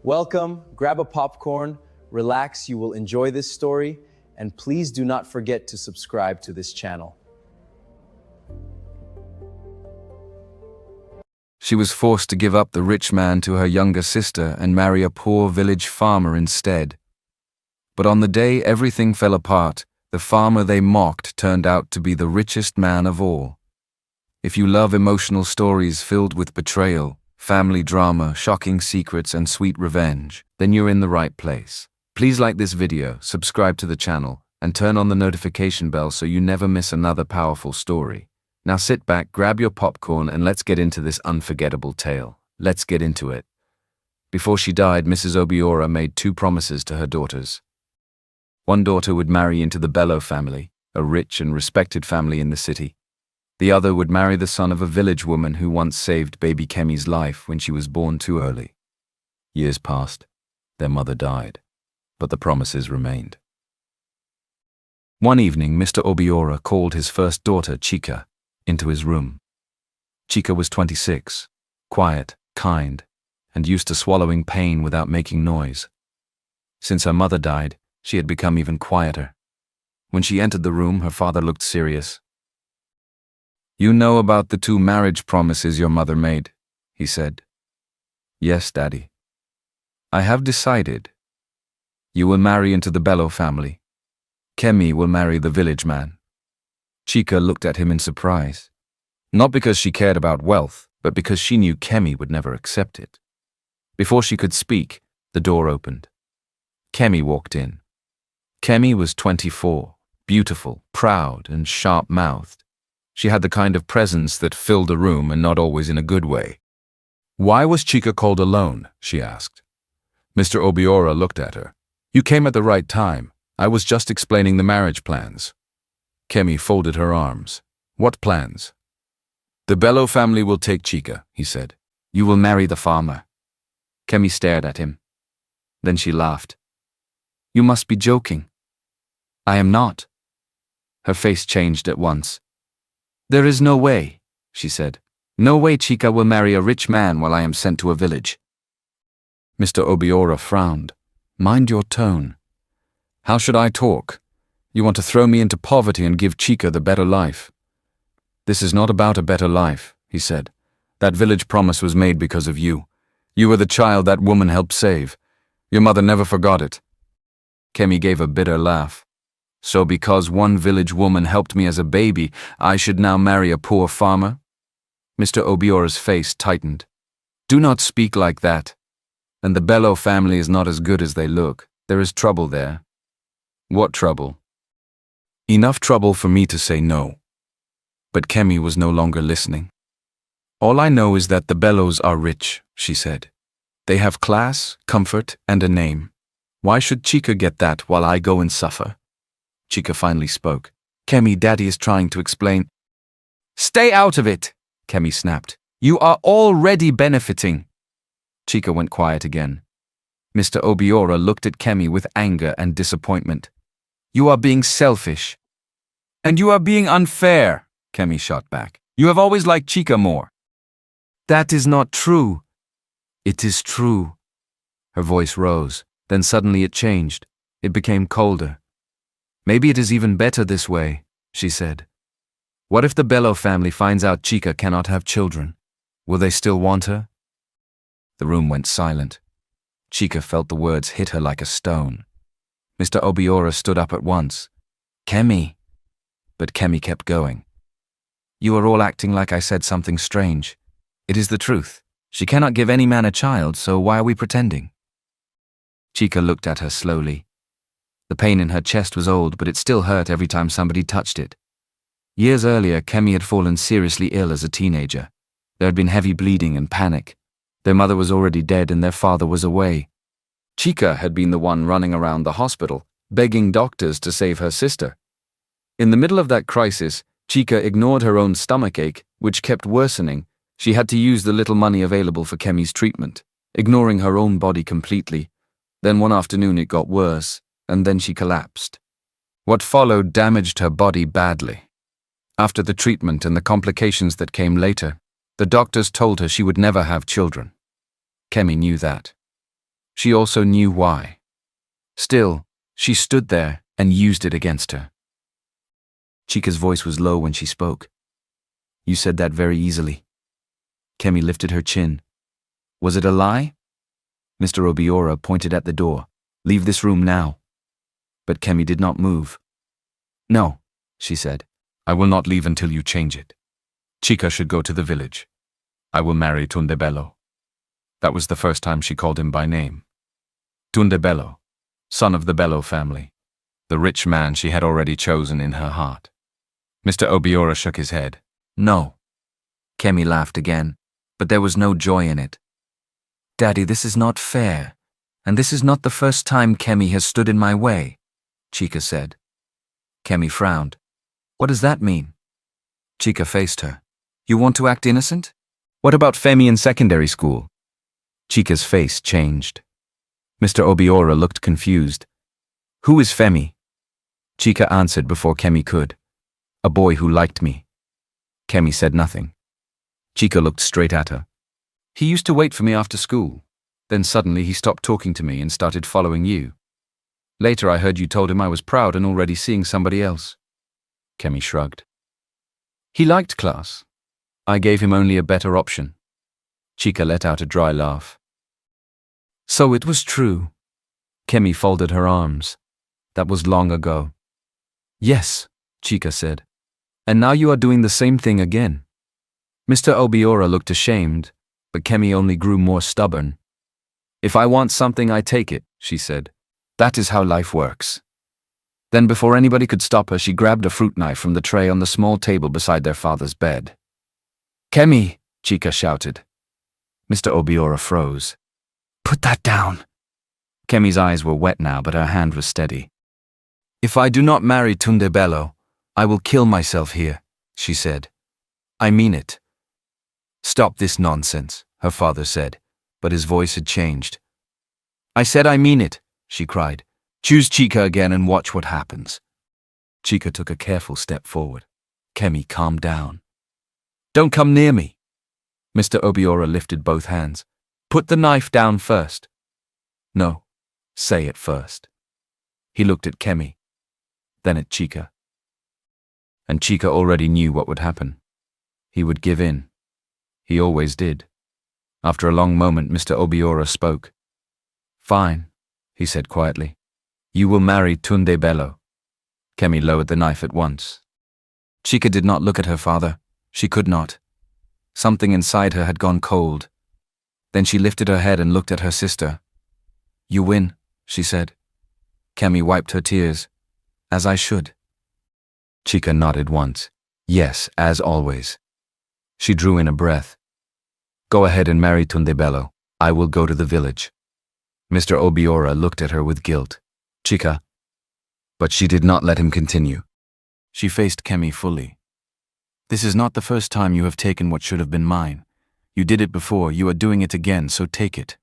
Welcome, grab a popcorn, relax, you will enjoy this story, and please do not forget to subscribe to this channel. She was forced to give up the rich man to her younger sister and marry a poor village farmer instead. But on the day everything fell apart, the farmer they mocked turned out to be the richest man of all. If you love emotional stories filled with betrayal, family drama, shocking secrets, and sweet revenge, then you're in the right place. Please like this video, subscribe to the channel, and turn on the notification bell so you never miss another powerful story. Now sit back, grab your popcorn, and let's get into this unforgettable tale. Let's get into it. Before she died, Mrs. Obiora made two promises to her daughters. One daughter would marry into the Bello family, a rich and respected family in the city. The other would marry the son of a village woman who once saved baby Kemi's life when she was born too early. Years passed. Their mother died, but the promises remained. One evening, Mr. Obiora called his first daughter, Chica, into his room. Chica was 26, quiet, kind, and used to swallowing pain without making noise. Since her mother died, she had become even quieter. When she entered the room, her father looked serious. "You know about the two marriage promises your mother made," he said. "Yes, Daddy. I have decided. You will marry into the Bello family. Kemi will marry the village man." Chica looked at him in surprise, not because she cared about wealth, but because she knew Kemi would never accept it. Before she could speak, the door opened. Kemi walked in. Kemi was 24, beautiful, proud, and sharp-mouthed. She had the kind of presence that filled a room, and not always in a good way. "Why was Chica called alone?" she asked. Mr. Obiora looked at her. "You came at the right time. I was just explaining the marriage plans." Kemi folded her arms. "What plans?" "The Bello family will take Chica," he said. "You will marry the farmer." Kemi stared at him. Then she laughed. "You must be joking." "I am not." Her face changed at once. "There is no way," she said. "No way Chica will marry a rich man while I am sent to a village." Mr. Obiora frowned. "Mind your tone. How should I talk? You want to throw me into poverty and give Chica the better life." "This is not about a better life," he said. "That village promise was made because of you. You were the child that woman helped save. Your mother never forgot it." Kemi gave a bitter laugh. "So because one village woman helped me as a baby, I should now marry a poor farmer?" Mr. Obiora's face tightened. "Do not speak like that. And the Bello family is not as good as they look. There is trouble there." "What trouble?" "Enough trouble for me to say no." But Kemi was no longer listening. "All I know is that the Bellos are rich," she said. "They have class, comfort, and a name. Why should Chica get that while I go and suffer?" Chica finally spoke. "Kemi, Daddy is trying to explain." "Stay out of it," Kemi snapped. "You are already benefiting." Chica went quiet again. Mr. Obiora looked at Kemi with anger and disappointment. "You are being selfish." "And you are being unfair," Kemi shot back. "You have always liked Chica more." "That is not true." "It is true." Her voice rose, then suddenly it changed. It became colder. "Maybe it is even better this way," she said. "What if the Bello family finds out Chica cannot have children? Will they still want her?" The room went silent. Chica felt the words hit her like a stone. Mr. Obiora stood up at once. "Kemi." But Kemi kept going. "You are all acting like I said something strange. It is the truth. She cannot give any man a child, so why are we pretending?" Chica looked at her slowly. The pain in her chest was old, but it still hurt every time somebody touched it. Years earlier, Kemi had fallen seriously ill as a teenager. There had been heavy bleeding and panic. Their mother was already dead and their father was away. Chica had been the one running around the hospital, begging doctors to save her sister. In the middle of that crisis, Chica ignored her own stomachache, which kept worsening. She had to use the little money available for Kemi's treatment, ignoring her own body completely. Then one afternoon it got worse, and then she collapsed. What followed damaged her body badly. After the treatment and the complications that came later, the doctors told her she would never have children. Kemi knew that. She also knew why. Still, she stood there and used it against her. Chica's voice was low when she spoke. You said that very easily. Kemi lifted her chin. Was it a lie? Mr. Obiora pointed at the door. Leave this room now. But Kemi did not move. No, she said. I will not leave until you change it. Chika should go to the village. I will marry Tundebello. That was the first time she called him by name. Tundebello, son of the Bello family, the rich man she had already chosen in her heart. Mr. Obiora shook his head. No. Kemi laughed again, but there was no joy in it. Daddy, this is not fair, and this is not the first time Kemi has stood in my way, Chika said. Kemi frowned. What does that mean? Chika faced her. You want to act innocent? What about Femi in secondary school? Chika's face changed. Mr. Obiora looked confused. Who is Femi? Chika answered before Kemi could. A boy who liked me. Kemi said nothing. Chika looked straight at her. He used to wait for me after school. Then suddenly he stopped talking to me and started following you. Later I heard you told him I was proud and already seeing somebody else. Kemi shrugged. He liked class. I gave him only a better option. Chika let out a dry laugh. So it was true. Kemi folded her arms. That was long ago. Yes, Chika said. And now you are doing the same thing again. Mr. Obiora looked ashamed, but Kemi only grew more stubborn. If I want something, I take it, she said. That is how life works. Then before anybody could stop her, she grabbed a fruit knife from the tray on the small table beside their father's bed. Kemi, Chika shouted. Mr. Obiora froze. Put that down. Kemi's eyes were wet now, but her hand was steady. If I do not marry Tundebello, I will kill myself here, she said. I mean it. Stop this nonsense, her father said, but his voice had changed. I said I mean it, she cried. Choose Chika again and watch what happens. Chika took a careful step forward. Kemi, calm down. Don't come near me. Mr. Obiora lifted both hands. Put the knife down first. No, say it first. He looked at Kemi, then at Chika. And Chika already knew what would happen. He would give in. He always did. After a long moment, Mr. Obiora spoke. Fine, he said quietly. You will marry Tundebello. Kemi lowered the knife at once. Chika did not look at her father. She could not. Something inside her had gone cold. Then she lifted her head and looked at her sister. You win, she said. Kemi wiped her tears. As I should. Chika nodded once. Yes, as always. She drew in a breath. Go ahead and marry Tundebello. I will go to the village. Mr. Obiora looked at her with guilt. Chika. But she did not let him continue. She faced Kemi fully. This is not the first time you have taken what should have been mine. You did it before, you are doing it again, so take it.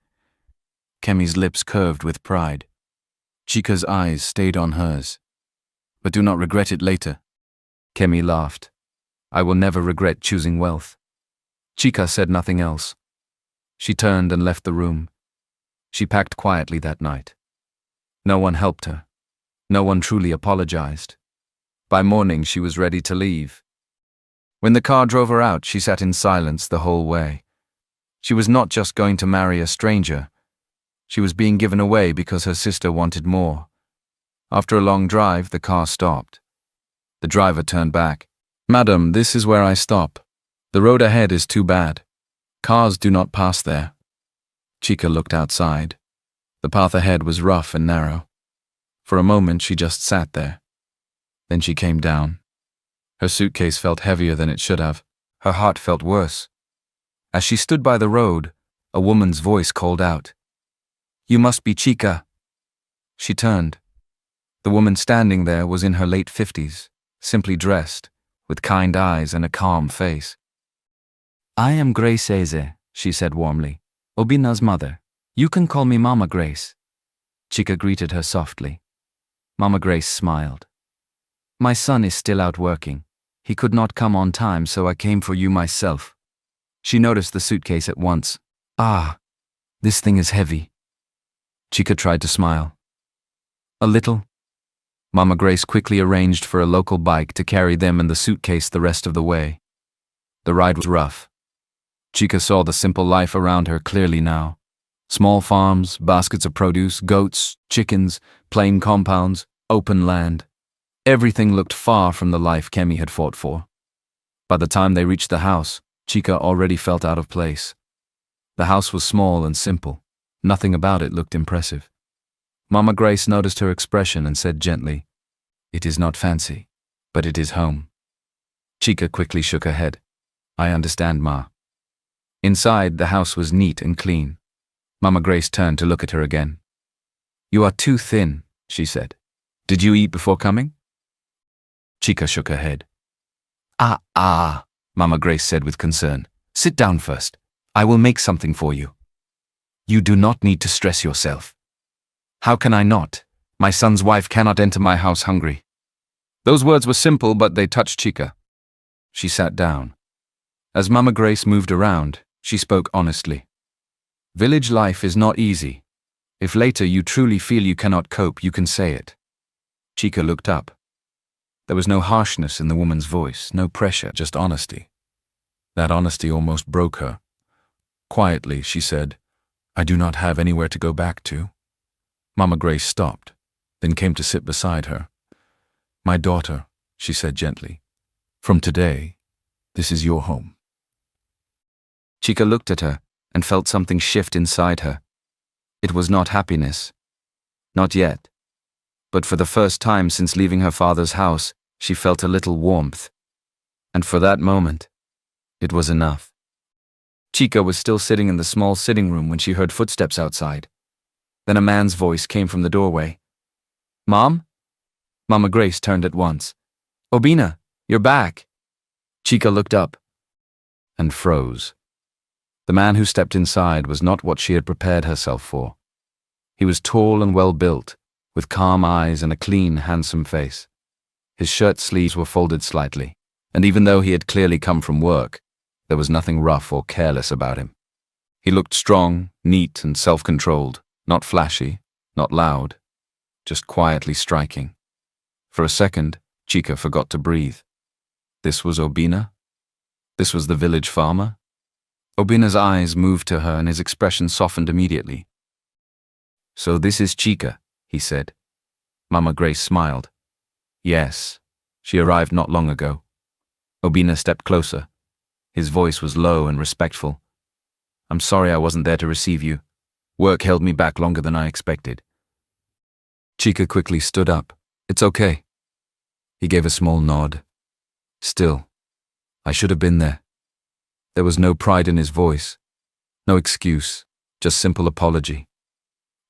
Kemi's lips curved with pride. Chika's eyes stayed on hers. But do not regret it later. Kemi laughed. I will never regret choosing wealth. Chika said nothing else. She turned and left the room. She packed quietly that night. No one helped her. No one truly apologized. By morning, she was ready to leave. When the car drove her out, she sat in silence the whole way. She was not just going to marry a stranger. She was being given away because her sister wanted more. After a long drive, the car stopped. The driver turned back. Madam, this is where I stop. The road ahead is too bad. Cars do not pass there. Chika looked outside. The path ahead was rough and narrow. For a moment, she just sat there. Then she came down. Her suitcase felt heavier than it should have. Her heart felt worse. As she stood by the road, a woman's voice called out, You must be Chika. She turned. The woman standing there was in her late 50s, simply dressed, with kind eyes and a calm face. I am Grace Eze, she said warmly. Obina's mother. You can call me Mama Grace. Chika greeted her softly. Mama Grace smiled. My son is still out working. He could not come on time, so I came for you myself. She noticed the suitcase at once. Ah, this thing is heavy. Chica tried to smile. A little. Mama Grace quickly arranged for a local bike to carry them and the suitcase the rest of the way. The ride was rough. Chica saw the simple life around her clearly now. Small farms, baskets of produce, goats, chickens, plain compounds, open land. Everything looked far from the life Kemi had fought for. By the time they reached the house, Chica already felt out of place. The house was small and simple. Nothing about it looked impressive. Mama Grace noticed her expression and said gently, "It is not fancy, but it is home." Chica quickly shook her head. "I understand, Ma." Inside, the house was neat and clean. Mama Grace turned to look at her again. "You are too thin," she said. "Did you eat before coming?" Chica shook her head. Mama Grace said with concern. "Sit down first. I will make something for you. You do not need to stress yourself." "How can I not? My son's wife cannot enter my house hungry." Those words were simple, but they touched Chica. She sat down. As Mama Grace moved around, she spoke honestly. "Village life is not easy. If later you truly feel you cannot cope, you can say it." Chica looked up. There was no harshness in the woman's voice, no pressure, just honesty. That honesty almost broke her. Quietly, she said, "I do not have anywhere to go back to." Mama Grace stopped, then came to sit beside her. "My daughter," she said gently, "from today, this is your home." Chica looked at her and felt something shift inside her. It was not happiness. Not yet. But for the first time since leaving her father's house, she felt a little warmth. And for that moment, it was enough. Chica was still sitting in the small sitting room when she heard footsteps outside. Then a man's voice came from the doorway. "Mom?" Mama Grace turned at once. "Obina, you're back." Chica looked up and froze. The man who stepped inside was not what she had prepared herself for. He was tall and well-built, with calm eyes and a clean, handsome face. His shirt sleeves were folded slightly, and even though he had clearly come from work, there was nothing rough or careless about him. He looked strong, neat, and self-controlled, not flashy, not loud, just quietly striking. For a second, Chica forgot to breathe. This was Obina? This was the village farmer? Obina's eyes moved to her and his expression softened immediately. "So this is Chica," he said. Mama Grace smiled. "Yes, she arrived not long ago." Obina stepped closer. His voice was low and respectful. "I'm sorry I wasn't there to receive you. Work held me back longer than I expected." Chica quickly stood up. "It's okay." He gave a small nod. "Still, I should have been there." There was no pride in his voice, no excuse, just simple apology.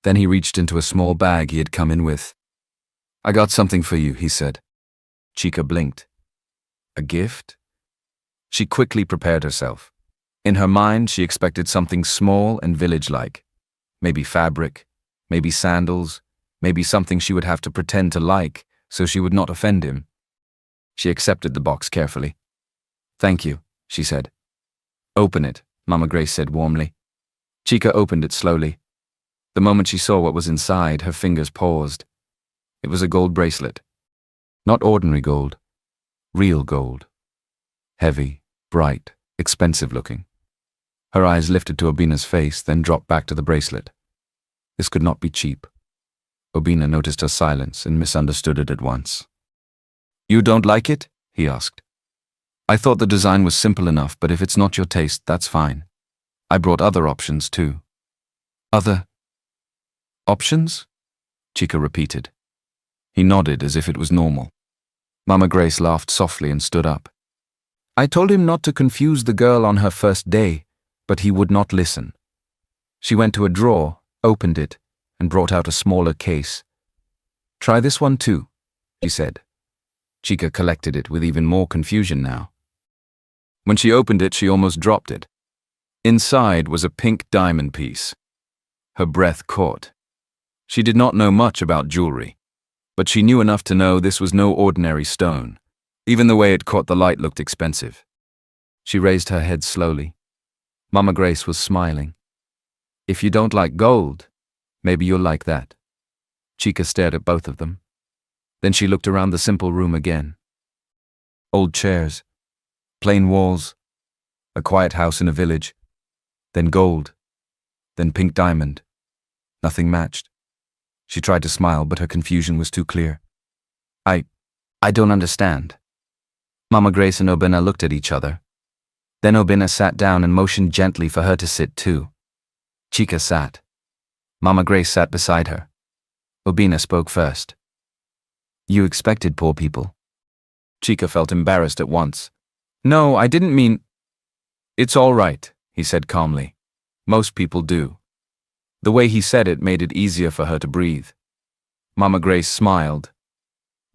Then he reached into a small bag he had come in with. "I got something for you," he said. Chica blinked. A gift? She quickly prepared herself. In her mind, she expected something small and village-like. Maybe fabric, maybe sandals, maybe something she would have to pretend to like so she would not offend him. She accepted the box carefully. "Thank you," she said. "Open it," Mama Grace said warmly. Chica opened it slowly. The moment she saw what was inside, her fingers paused. It was a gold bracelet. Not ordinary gold. Real gold. Heavy, bright, expensive looking. Her eyes lifted to Obina's face, then dropped back to the bracelet. This could not be cheap. Obina noticed her silence and misunderstood it at once. "You don't like it?" he asked. "I thought the design was simple enough, but if it's not your taste, that's fine. I brought other options too." "Other options?" Chica repeated. He nodded as if it was normal. Mama Grace laughed softly and stood up. "I told him not to confuse the girl on her first day, but he would not listen." She went to a drawer, opened it, and brought out a smaller case. "Try this one too," she said. Chica collected it with even more confusion now. When she opened it, she almost dropped it. Inside was a pink diamond piece. Her breath caught. She did not know much about jewelry, but she knew enough to know this was no ordinary stone. Even the way it caught the light looked expensive. She raised her head slowly. Mama Grace was smiling. "If you don't like gold, Maybe you'll like that. Chica stared at both of them. Then she looked around the simple room again. Old chairs, plain walls, a quiet house in a village, then gold, then pink diamond. Nothing matched. She tried to smile, but her confusion was too clear. I don't understand. Mama Grace and Obina looked at each other. Then Obina sat down and motioned gently for her to sit too. Chica sat. Mama Grace sat beside her. Obina spoke first. You expected poor people. Chica felt embarrassed at once. No, I didn't mean... It's all right, he said calmly. Most people do. The way he said it made it easier for her to breathe. Mama Grace smiled.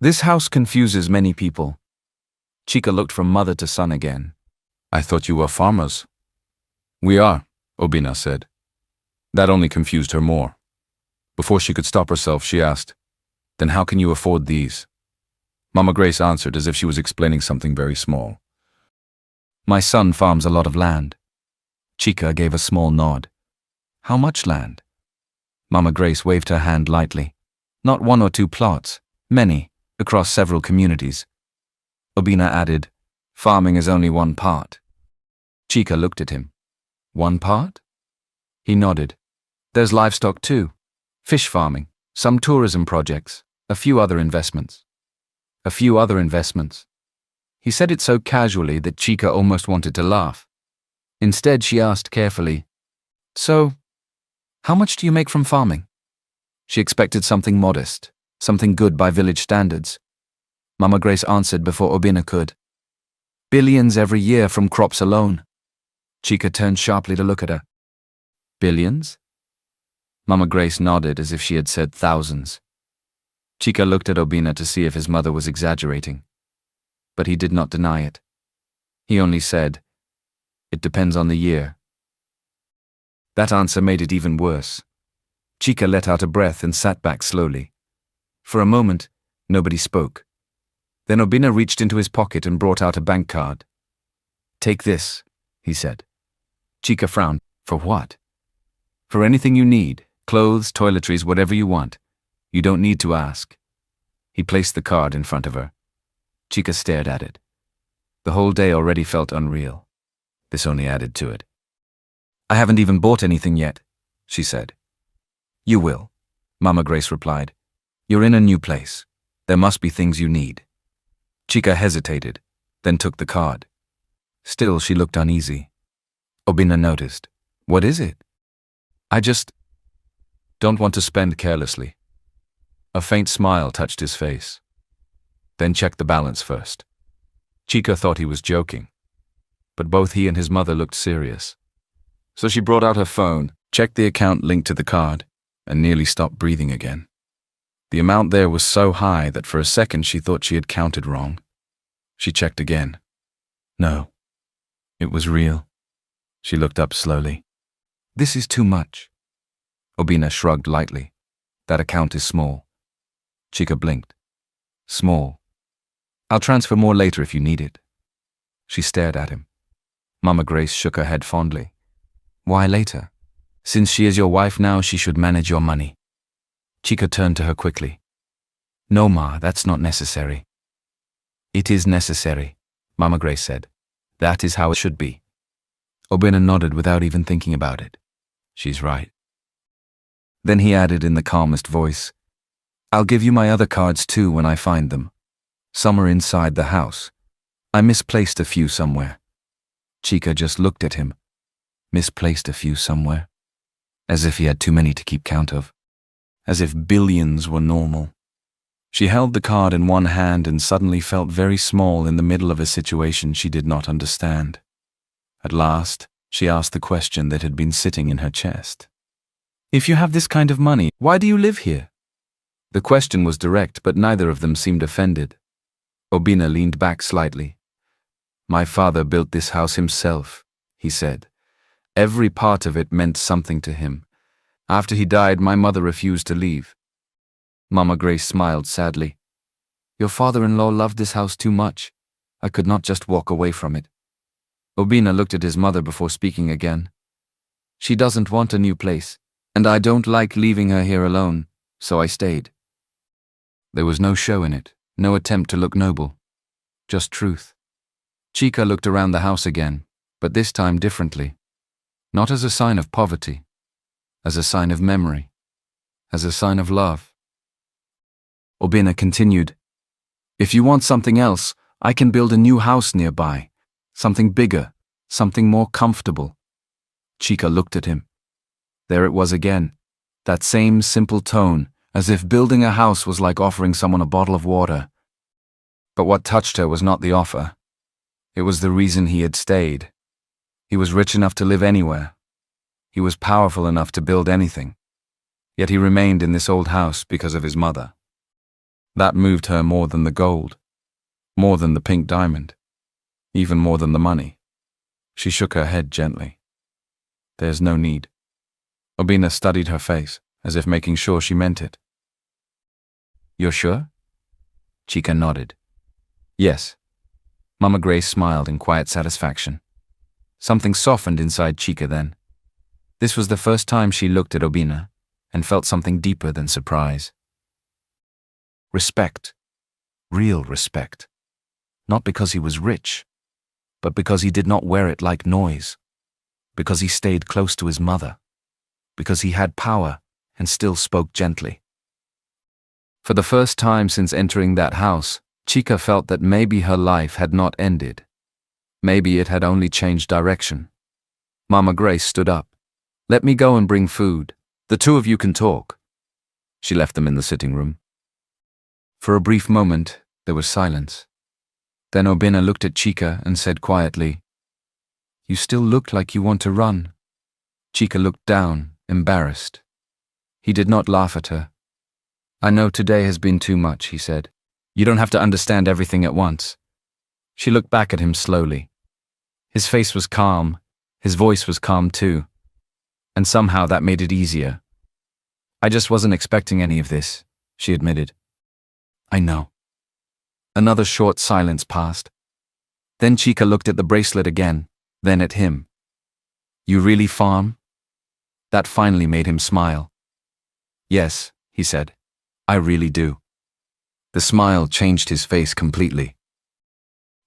This house confuses many people. Chica looked from mother to son again. I thought you were farmers. We are, Obina said. That only confused her more. Before she could stop herself, she asked, Then how can you afford these? Mama Grace answered as if she was explaining something very small. My son farms a lot of land. Chica gave a small nod. How much land? Mama Grace waved her hand lightly. Not 1 or 2 plots, many, across several communities. Obina added, Farming is only one part. Chica looked at him. One part? He nodded. There's livestock too. Fish farming, some tourism projects, a few other investments. A few other investments. He said it so casually that Chica almost wanted to laugh. Instead, she asked carefully, So, how much do you make from farming? She expected something modest, something good by village standards. Mama Grace answered before Obina could. Billions every year from crops alone. Chica turned sharply to look at her. Billions? Mama Grace nodded as if she had said thousands. Chica looked at Obina to see if his mother was exaggerating. But he did not deny it. He only said, It depends on the year. That answer made it even worse. Chica let out a breath and sat back slowly. For a moment, nobody spoke. Then Obina reached into his pocket and brought out a bank card. Take this, he said. Chica frowned. For what? For anything you need, clothes, toiletries, whatever you want. You don't need to ask. He placed the card in front of her. Chica stared at it. The whole day already felt unreal. This only added to it. I haven't even bought anything yet, she said. You will, Mama Grace replied. You're in a new place. There must be things you need. Chica hesitated, then took the card. Still, she looked uneasy. Obina noticed. What is it? I just don't want to spend carelessly. A faint smile touched his face. Then check the balance first. Chica thought he was joking, but both he and his mother looked serious. So she brought out her phone, checked the account linked to the card, and nearly stopped breathing again. The amount there was so high that for a second she thought she had counted wrong. She checked again. No, it was real. She looked up slowly. This is too much. Obina shrugged lightly. That account is small. Chica blinked. Small. I'll transfer more later if you need it. She stared at him. Mama Grace shook her head fondly. Why later? Since she is your wife now, she should manage your money. Chica turned to her quickly. No, Ma, that's not necessary. It is necessary, Mama Grace said. That is how it should be. Obina nodded without even thinking about it. She's right. Then he added in the calmest voice, I'll give you my other cards too when I find them. Some are inside the house. I misplaced a few somewhere. Chica just looked at him. Misplaced a few somewhere. As if he had too many to keep count of. As if billions were normal. She held the card in one hand and suddenly felt very small in the middle of a situation she did not understand. At last, she asked the question that had been sitting in her chest. If you have this kind of money, why do you live here? The question was direct, but neither of them seemed offended. Obina leaned back slightly. My father built this house himself, he said. Every part of it meant something to him. After he died, my mother refused to leave. Mama Grace smiled sadly. Your father-in-law loved this house too much. I could not just walk away from it. Obina looked at his mother before speaking again. She doesn't want a new place. And I don't like leaving her here alone, so I stayed. There was no show in it, no attempt to look noble. Just truth. Chica looked around the house again, but this time differently. Not as a sign of poverty, as a sign of memory, as a sign of love. Obina continued, "If you want something else, I can build a new house nearby. Something bigger, something more comfortable." Chica looked at him. There it was again, that same simple tone, as if building a house was like offering someone a bottle of water. But what touched her was not the offer. It was the reason he had stayed. He was rich enough to live anywhere. He was powerful enough to build anything. Yet he remained in this old house because of his mother. That moved her more than the gold, more than the pink diamond, even more than the money. She shook her head gently. "There's no need." Obina studied her face, as if making sure she meant it. "You're sure?" Chica nodded. "Yes." Mama Grace smiled in quiet satisfaction. Something softened inside Chica then. This was the first time she looked at Obina and felt something deeper than surprise. Respect. Real respect. Not because he was rich, but because he did not wear it like noise. Because he stayed close to his mother. Because he had power and still spoke gently. For the first time since entering that house, Chica felt that maybe her life had not ended. Maybe it had only changed direction. Mama Grace stood up. "Let me go and bring food. The two of you can talk." She left them in the sitting room. For a brief moment, there was silence. Then Obina looked at Chica and said quietly, "You still look like you want to run." Chica looked down, embarrassed. He did not laugh at her. "I know today has been too much," he said. "You don't have to understand everything at once." She looked back at him slowly. His face was calm, his voice was calm too. And somehow that made it easier. "I just wasn't expecting any of this," she admitted. "I know." Another short silence passed. Then Chica looked at the bracelet again, then at him. "You really farm?" That finally made him smile. "Yes," he said, "I really do." The smile changed his face completely.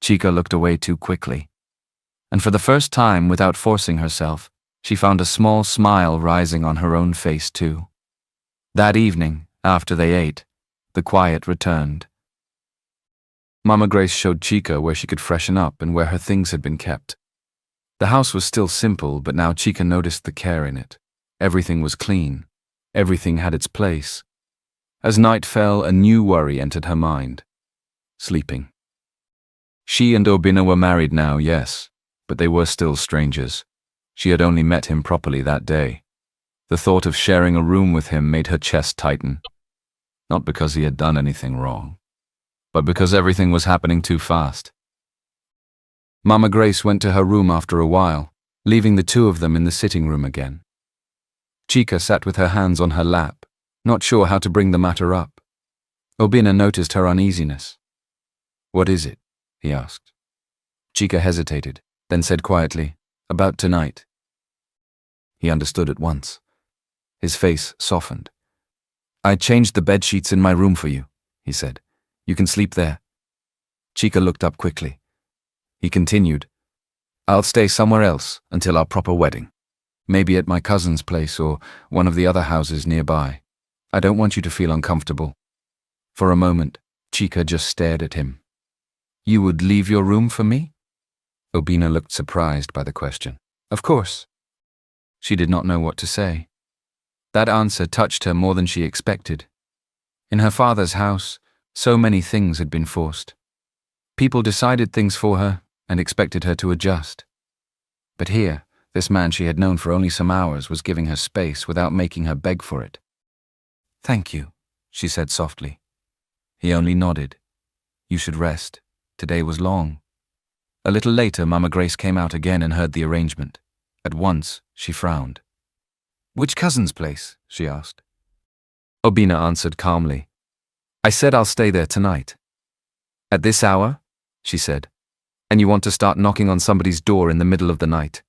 Chica looked away too quickly. And for the first time, without forcing herself, she found a small smile rising on her own face too. That evening, after they ate, the quiet returned. Mama Grace showed Chica where she could freshen up and where her things had been kept. The house was still simple, but now Chica noticed the care in it. Everything was clean. Everything had its place. As night fell, a new worry entered her mind. Sleeping. She and Obina were married now, yes, but they were still strangers. She had only met him properly that day. The thought of sharing a room with him made her chest tighten. Not because he had done anything wrong, but because everything was happening too fast. Mama Grace went to her room after a while, leaving the two of them in the sitting room again. Chica sat with her hands on her lap, not sure how to bring the matter up. Obina noticed her uneasiness. "What is it?" he asked. Chica hesitated, then said quietly, "About tonight." He understood at once. His face softened. "I changed the bed sheets in my room for you," he said. "You can sleep there." Chica looked up quickly. He continued, "I'll stay somewhere else until our proper wedding. Maybe at my cousin's place or one of the other houses nearby. I don't want you to feel uncomfortable." For a moment, Chica just stared at him. "You would leave your room for me?" Obina looked surprised by the question. "Of course." She did not know what to say. That answer touched her more than she expected. In her father's house, so many things had been forced. People decided things for her and expected her to adjust. But here, this man she had known for only some hours was giving her space without making her beg for it. "Thank you," she said softly. He only nodded. "You should rest. Today was long." A little later, Mama Grace came out again and heard the arrangement. At once, she frowned. "Which cousin's place?" she asked. Obina answered calmly. "I said I'll stay there tonight." "At this hour?" she said. "And you want to start knocking on somebody's door in the middle of the night?"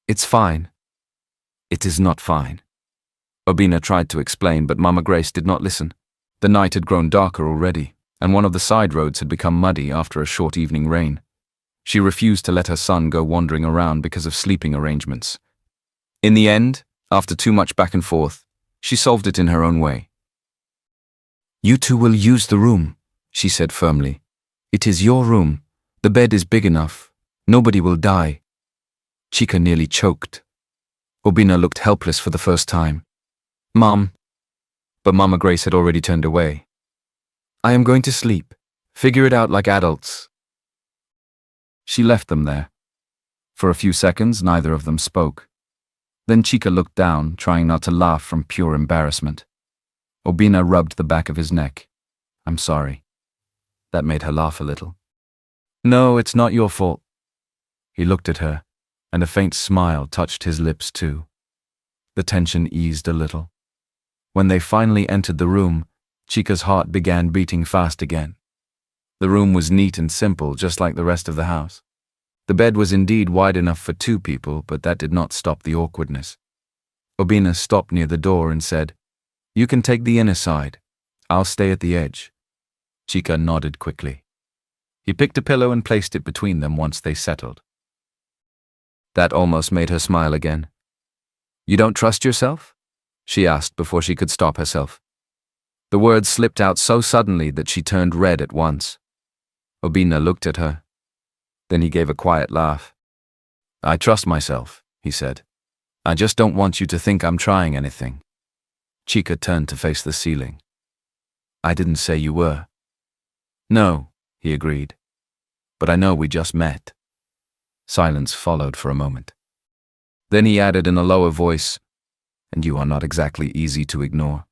"It's fine." "It is not fine." Obina tried to explain, but Mama Grace did not listen. The night had grown darker already, and one of the side roads had become muddy after a short evening rain. She refused to let her son go wandering around because of sleeping arrangements. In the end, after too much back and forth, she solved it in her own way. "You two will use the room," she said firmly. "It is your room. The bed is big enough. Nobody will die." Chica nearly choked. Obina looked helpless for the first time. "Mom." But Mama Grace had already turned away. "I am going to sleep. Figure it out like adults." She left them there. For a few seconds, neither of them spoke. Then Chica looked down, trying not to laugh from pure embarrassment. Obina rubbed the back of his neck. "I'm sorry." That made her laugh a little. "No, it's not your fault." He looked at her, and a faint smile touched his lips too. The tension eased a little. When they finally entered the room, Chica's heart began beating fast again. The room was neat and simple, just like the rest of the house. The bed was indeed wide enough for two people, but that did not stop the awkwardness. Obina stopped near the door and said, "You can take the inner side. I'll stay at the edge." Chica nodded quickly. He picked a pillow and placed it between them once they settled. That almost made her smile again. "You don't trust yourself?" she asked before she could stop herself. The words slipped out so suddenly that she turned red at once. Obina looked at her. Then he gave a quiet laugh. "I trust myself," he said. "I just don't want you to think I'm trying anything." Chica turned to face the ceiling. "I didn't say you were." "No," he agreed. "But I know we just met." Silence followed for a moment. Then he added in a lower voice, "And you are not exactly easy to ignore."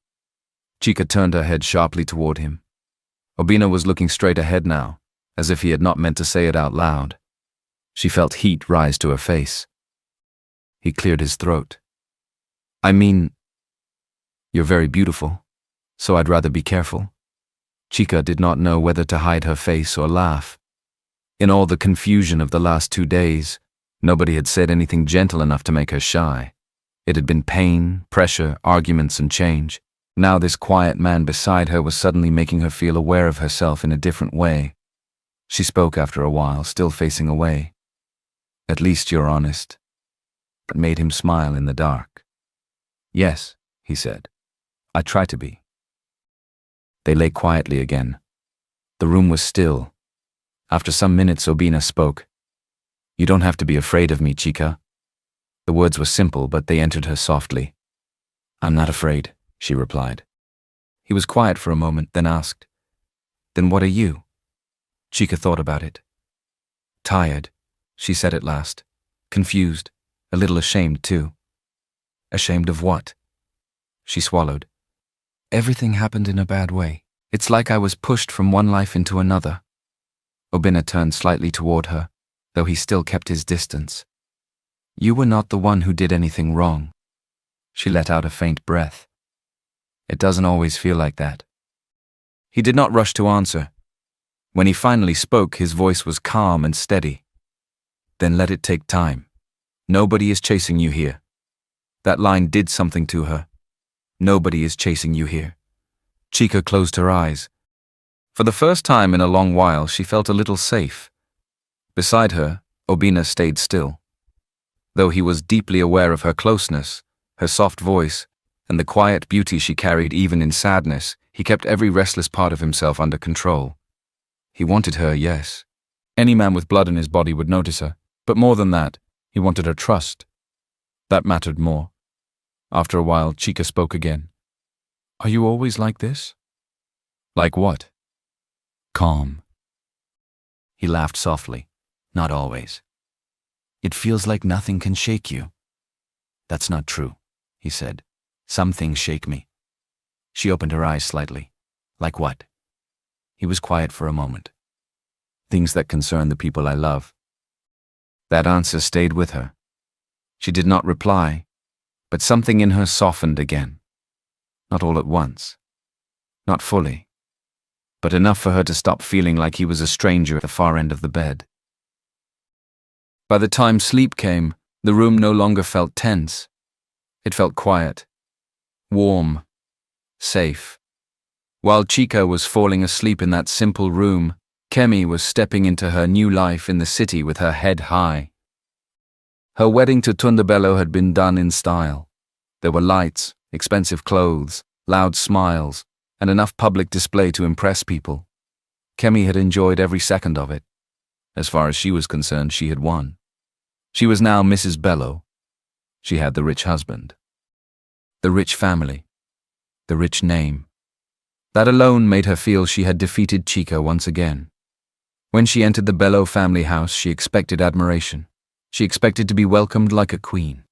Chica turned her head sharply toward him. Obina was looking straight ahead now, as if he had not meant to say it out loud. She felt heat rise to her face. He cleared his throat. "I mean, you're very beautiful, so I'd rather be careful." Chica did not know whether to hide her face or laugh. In all the confusion of the last 2 days, nobody had said anything gentle enough to make her shy. It had been pain, pressure, arguments, and change. Now this quiet man beside her was suddenly making her feel aware of herself in a different way. She spoke after a while, still facing away. "At least you're honest." That made him smile in the dark. "Yes," he said. "I try to be." They lay quietly again. The room was still. After some minutes, Obina spoke. "You don't have to be afraid of me, Chica." The words were simple, but they entered her softly. "I'm not afraid," she replied. He was quiet for a moment, then asked, "Then what are you?" Chica thought about it. "Tired," she said at last. Confused, a little ashamed too. "Ashamed of what?" She swallowed. "Everything happened in a bad way. It's like I was pushed from one life into another." Obina turned slightly toward her, though he still kept his distance. "You were not the one who did anything wrong." She let out a faint breath. "It doesn't always feel like that." He did not rush to answer. When he finally spoke, his voice was calm and steady. "Then let it take time. Nobody is chasing you here." That line did something to her. Nobody is chasing you here. Chica closed her eyes. For the first time in a long while, she felt a little safe. Beside her, Obina stayed still. Though he was deeply aware of her closeness, her soft voice, and the quiet beauty she carried even in sadness, he kept every restless part of himself under control. He wanted her, yes. Any man with blood in his body would notice her, but more than that, he wanted her trust. That mattered more. After a while, Chica spoke again. "Are you always like this?" "Like what?" "Calm." He laughed softly. "Not always. It feels like nothing can shake you." "That's not true," he said. "Some things shake me." She opened her eyes slightly. "Like what?" He was quiet for a moment. "Things that concern the people I love." That answer stayed with her. She did not reply, but something in her softened again. Not all at once. Not fully. But enough for her to stop feeling like he was a stranger at the far end of the bed. By the time sleep came, the room no longer felt tense. It felt quiet. Warm. Safe. While Chica was falling asleep in that simple room, Kemi was stepping into her new life in the city with her head high. Her wedding to Tundabello had been done in style. There were lights, expensive clothes, loud smiles, and enough public display to impress people. Kemi had enjoyed every second of it. As far as she was concerned, she had won. She was now Mrs. Bello. She had the rich husband, the rich family, the rich name. That alone made her feel she had defeated Chica once again. When she entered the Bello family house, she expected admiration. She expected to be welcomed like a queen.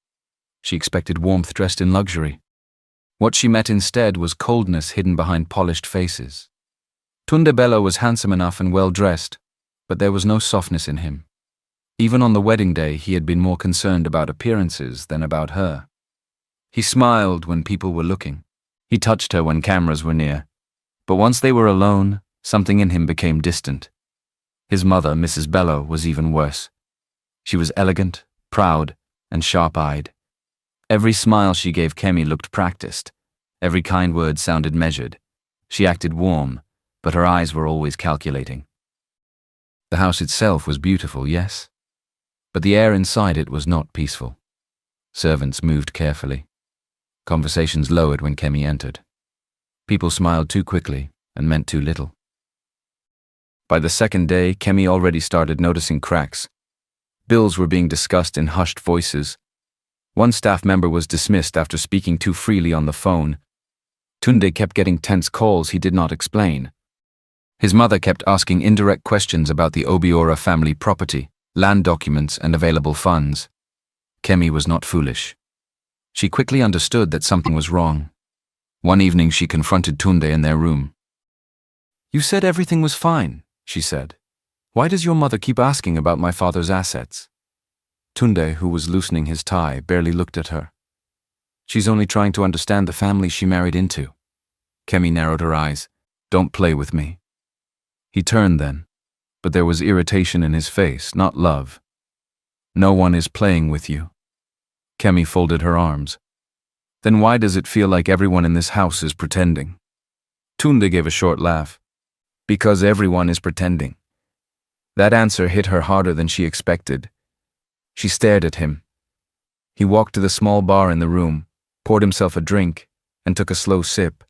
She expected warmth dressed in luxury. What she met instead was coldness hidden behind polished faces. Tundabello was handsome enough and well-dressed, but there was no softness in him. Even on the wedding day, he had been more concerned about appearances than about her. He smiled when people were looking. He touched her when cameras were near. But once they were alone, something in him became distant. His mother, Mrs. Bello, was even worse. She was elegant, proud, and sharp-eyed. Every smile she gave Kemi looked practiced. Every kind word sounded measured. She acted warm, but her eyes were always calculating. The house itself was beautiful, yes, but the air inside it was not peaceful. Servants moved carefully. Conversations lowered when Kemi entered. People smiled too quickly and meant too little. By the second day, Kemi already started noticing cracks. Bills were being discussed in hushed voices. One staff member was dismissed after speaking too freely on the phone. Tunde kept getting tense calls he did not explain. His mother kept asking indirect questions about the Obiora family property, land documents, and available funds. Kemi was not foolish. She quickly understood that something was wrong. One evening she confronted Tunde in their room. "You said everything was fine," she said. "Why does your mother keep asking about my father's assets?" Tunde, who was loosening his tie, barely looked at her. "She's only trying to understand the family she married into." Kemi narrowed her eyes. "Don't play with me." He turned then, but there was irritation in his face, not love. "No one is playing with you." Kemi folded her arms. "Then why does it feel like everyone in this house is pretending?" Tunde gave a short laugh. "Because everyone is pretending." That answer hit her harder than she expected. She stared at him. He walked to the small bar in the room, poured himself a drink, and took a slow sip.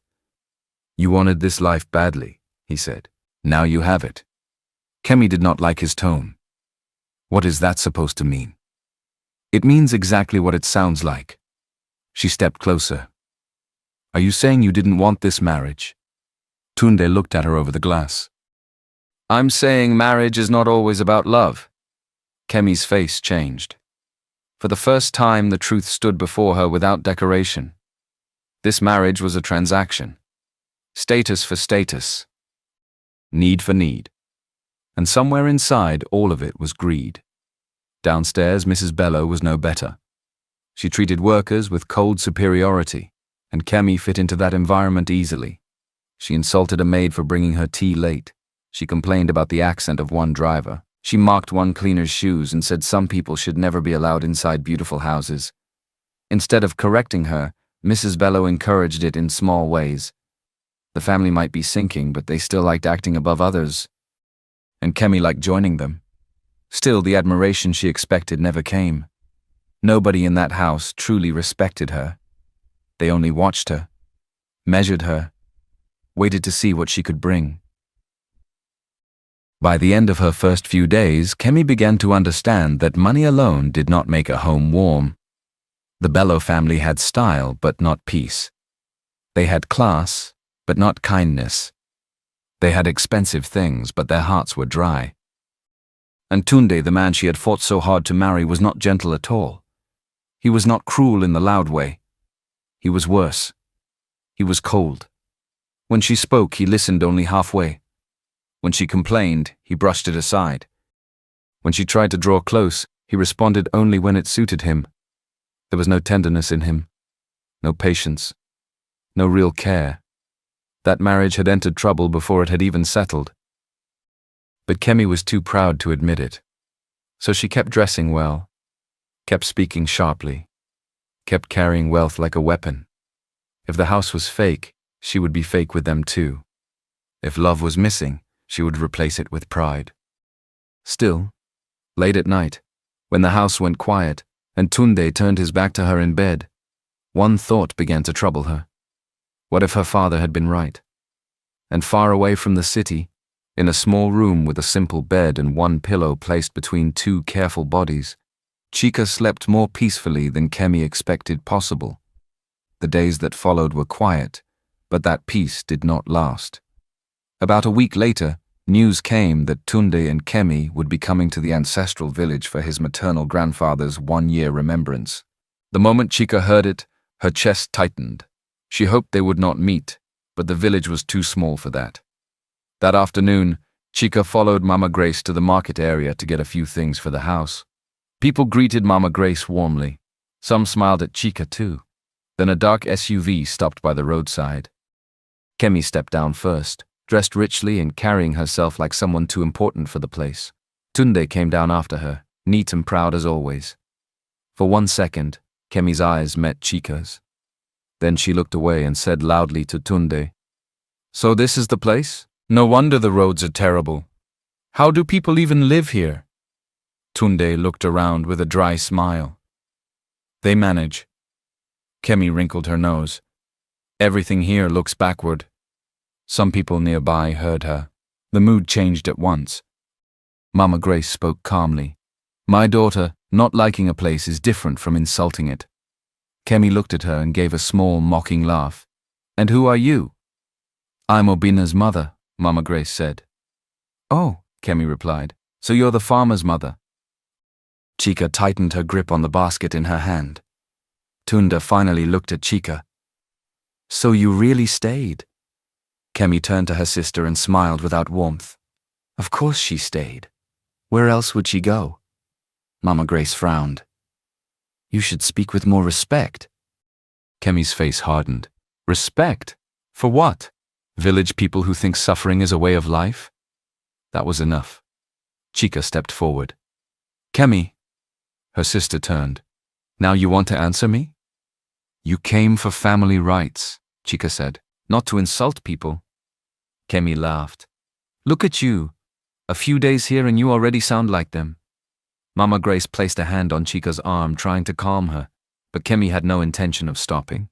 "You wanted this life badly," he said. "Now you have it." Kemi did not like his tone. "What is that supposed to mean?" "It means exactly what it sounds like." She stepped closer. "Are you saying you didn't want this marriage?" Tunde looked at her over the glass. "I'm saying marriage is not always about love." Kemi's face changed. For the first time, the truth stood before her without decoration. This marriage was a transaction. Status for status. Need for need. And somewhere inside, all of it was greed. Downstairs, Mrs. Bello was no better. She treated workers with cold superiority, and Kemi fit into that environment easily. She insulted a maid for bringing her tea late. She complained about the accent of one driver. She mocked one cleaner's shoes and said some people should never be allowed inside beautiful houses. Instead of correcting her, Mrs. Bello encouraged it in small ways. The family might be sinking, but they still liked acting above others. And Kemi liked joining them. Still, the admiration she expected never came. Nobody in that house truly respected her. They only watched her, measured her, waited to see what she could bring. By the end of her first few days, Kemi began to understand that money alone did not make a home warm. The Bello family had style, but not peace. They had class, but not kindness. They had expensive things, but their hearts were dry. And Tunde, the man she had fought so hard to marry, was not gentle at all. He was not cruel in the loud way. He was worse. He was cold. When she spoke, he listened only halfway. When she complained, he brushed it aside. When she tried to draw close, he responded only when it suited him. There was no tenderness in him, no patience, no real care. That marriage had entered trouble before it had even settled. But Kemi was too proud to admit it. So she kept dressing well, kept speaking sharply, kept carrying wealth like a weapon. If the house was fake, she would be fake with them too. If love was missing, she would replace it with pride. Still, late at night, when the house went quiet and Tunde turned his back to her in bed, one thought began to trouble her. What if her father had been right? And far away from the city, in a small room with a simple bed and one pillow placed between two careful bodies, Chika slept more peacefully than Kemi expected possible. The days that followed were quiet, but that peace did not last. About a week later, news came that Tunde and Kemi would be coming to the ancestral village for his maternal grandfather's one-year remembrance. The moment Chika heard it, her chest tightened. She hoped they would not meet, but the village was too small for that. That afternoon, Chika followed Mama Grace to the market area to get a few things for the house. People greeted Mama Grace warmly. Some smiled at Chika too. Then a dark SUV stopped by the roadside. Kemi stepped down first, dressed richly and carrying herself like someone too important for the place. Tunde came down after her, neat and proud as always. For 1 second, Kemi's eyes met Chika's. Then she looked away and said loudly to Tunde, "So this is the place? No wonder the roads are terrible. How do people even live here?" Tunde looked around with a dry smile. "They manage." Kemi wrinkled her nose. "Everything here looks backward." Some people nearby heard her. The mood changed at once. Mama Grace spoke calmly. "My daughter, not liking a place is different from insulting it." Kemi looked at her and gave a small, mocking laugh. "And who are you?" "I'm Obina's mother," Mama Grace said. "Oh," Kemi replied, "so you're the farmer's mother." Chika tightened her grip on the basket in her hand. Tunda finally looked at Chika. "So you really stayed?" Kemi turned to her sister and smiled without warmth. "Of course she stayed. Where else would she go?" Mama Grace frowned. "You should speak with more respect." Kemi's face hardened. "Respect? For what? Village people who think suffering is a way of life?" That was enough. Chika stepped forward. "Kemi." Her sister turned. "Now you want to answer me?" "You came for family rights," Chika said, "not to insult people." Kemi laughed. "Look at you. A few days here and you already sound like them." Mama Grace placed a hand on Chika's arm, trying to calm her, but Kemi had no intention of stopping.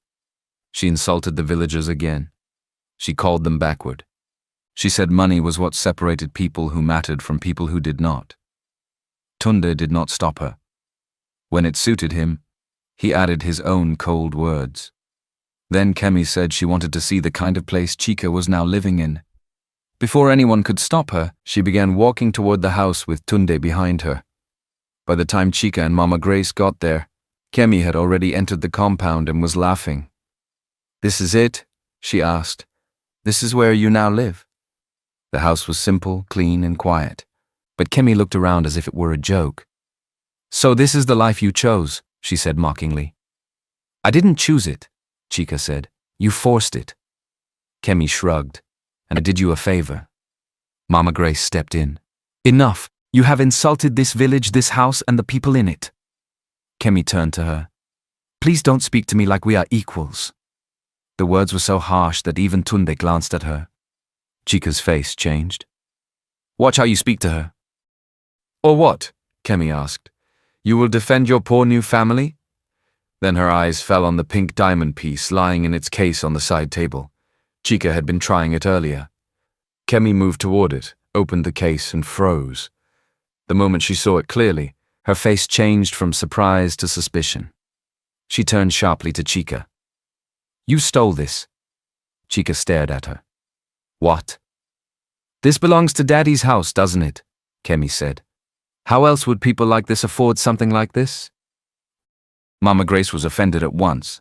She insulted the villagers again. She called them backward. She said money was what separated people who mattered from people who did not. Tunde did not stop her. When it suited him, he added his own cold words. Then Kemi said she wanted to see the kind of place Chika was now living in. Before anyone could stop her, she began walking toward the house with Tunde behind her. By the time Chika and Mama Grace got there, Kemi had already entered the compound and was laughing. "This is it?" she asked. "This is where you now live?" The house was simple, clean, and quiet, but Kemi looked around as if it were a joke. "So this is the life you chose," she said mockingly. "I didn't choose it," Chika said. "You forced it." Kemi shrugged. "And I did you a favor." Mama Grace stepped in. "Enough. You have insulted this village, this house, and the people in it." Kemi turned to her. "Please don't speak to me like we are equals." The words were so harsh that even Tunde glanced at her. Chika's face changed. "Watch how you speak to her." "Or what?" Kemi asked. "You will defend your poor new family?" Then her eyes fell on the pink diamond piece lying in its case on the side table. Chika had been trying it earlier. Kemi moved toward it, opened the case, and froze. The moment she saw it clearly, her face changed from surprise to suspicion. She turned sharply to Chika. "You stole this." Chika stared at her. "What?" "This belongs to Daddy's house, doesn't it?" Kemi said. "How else would people like this afford something like this?" Mama Grace was offended at once.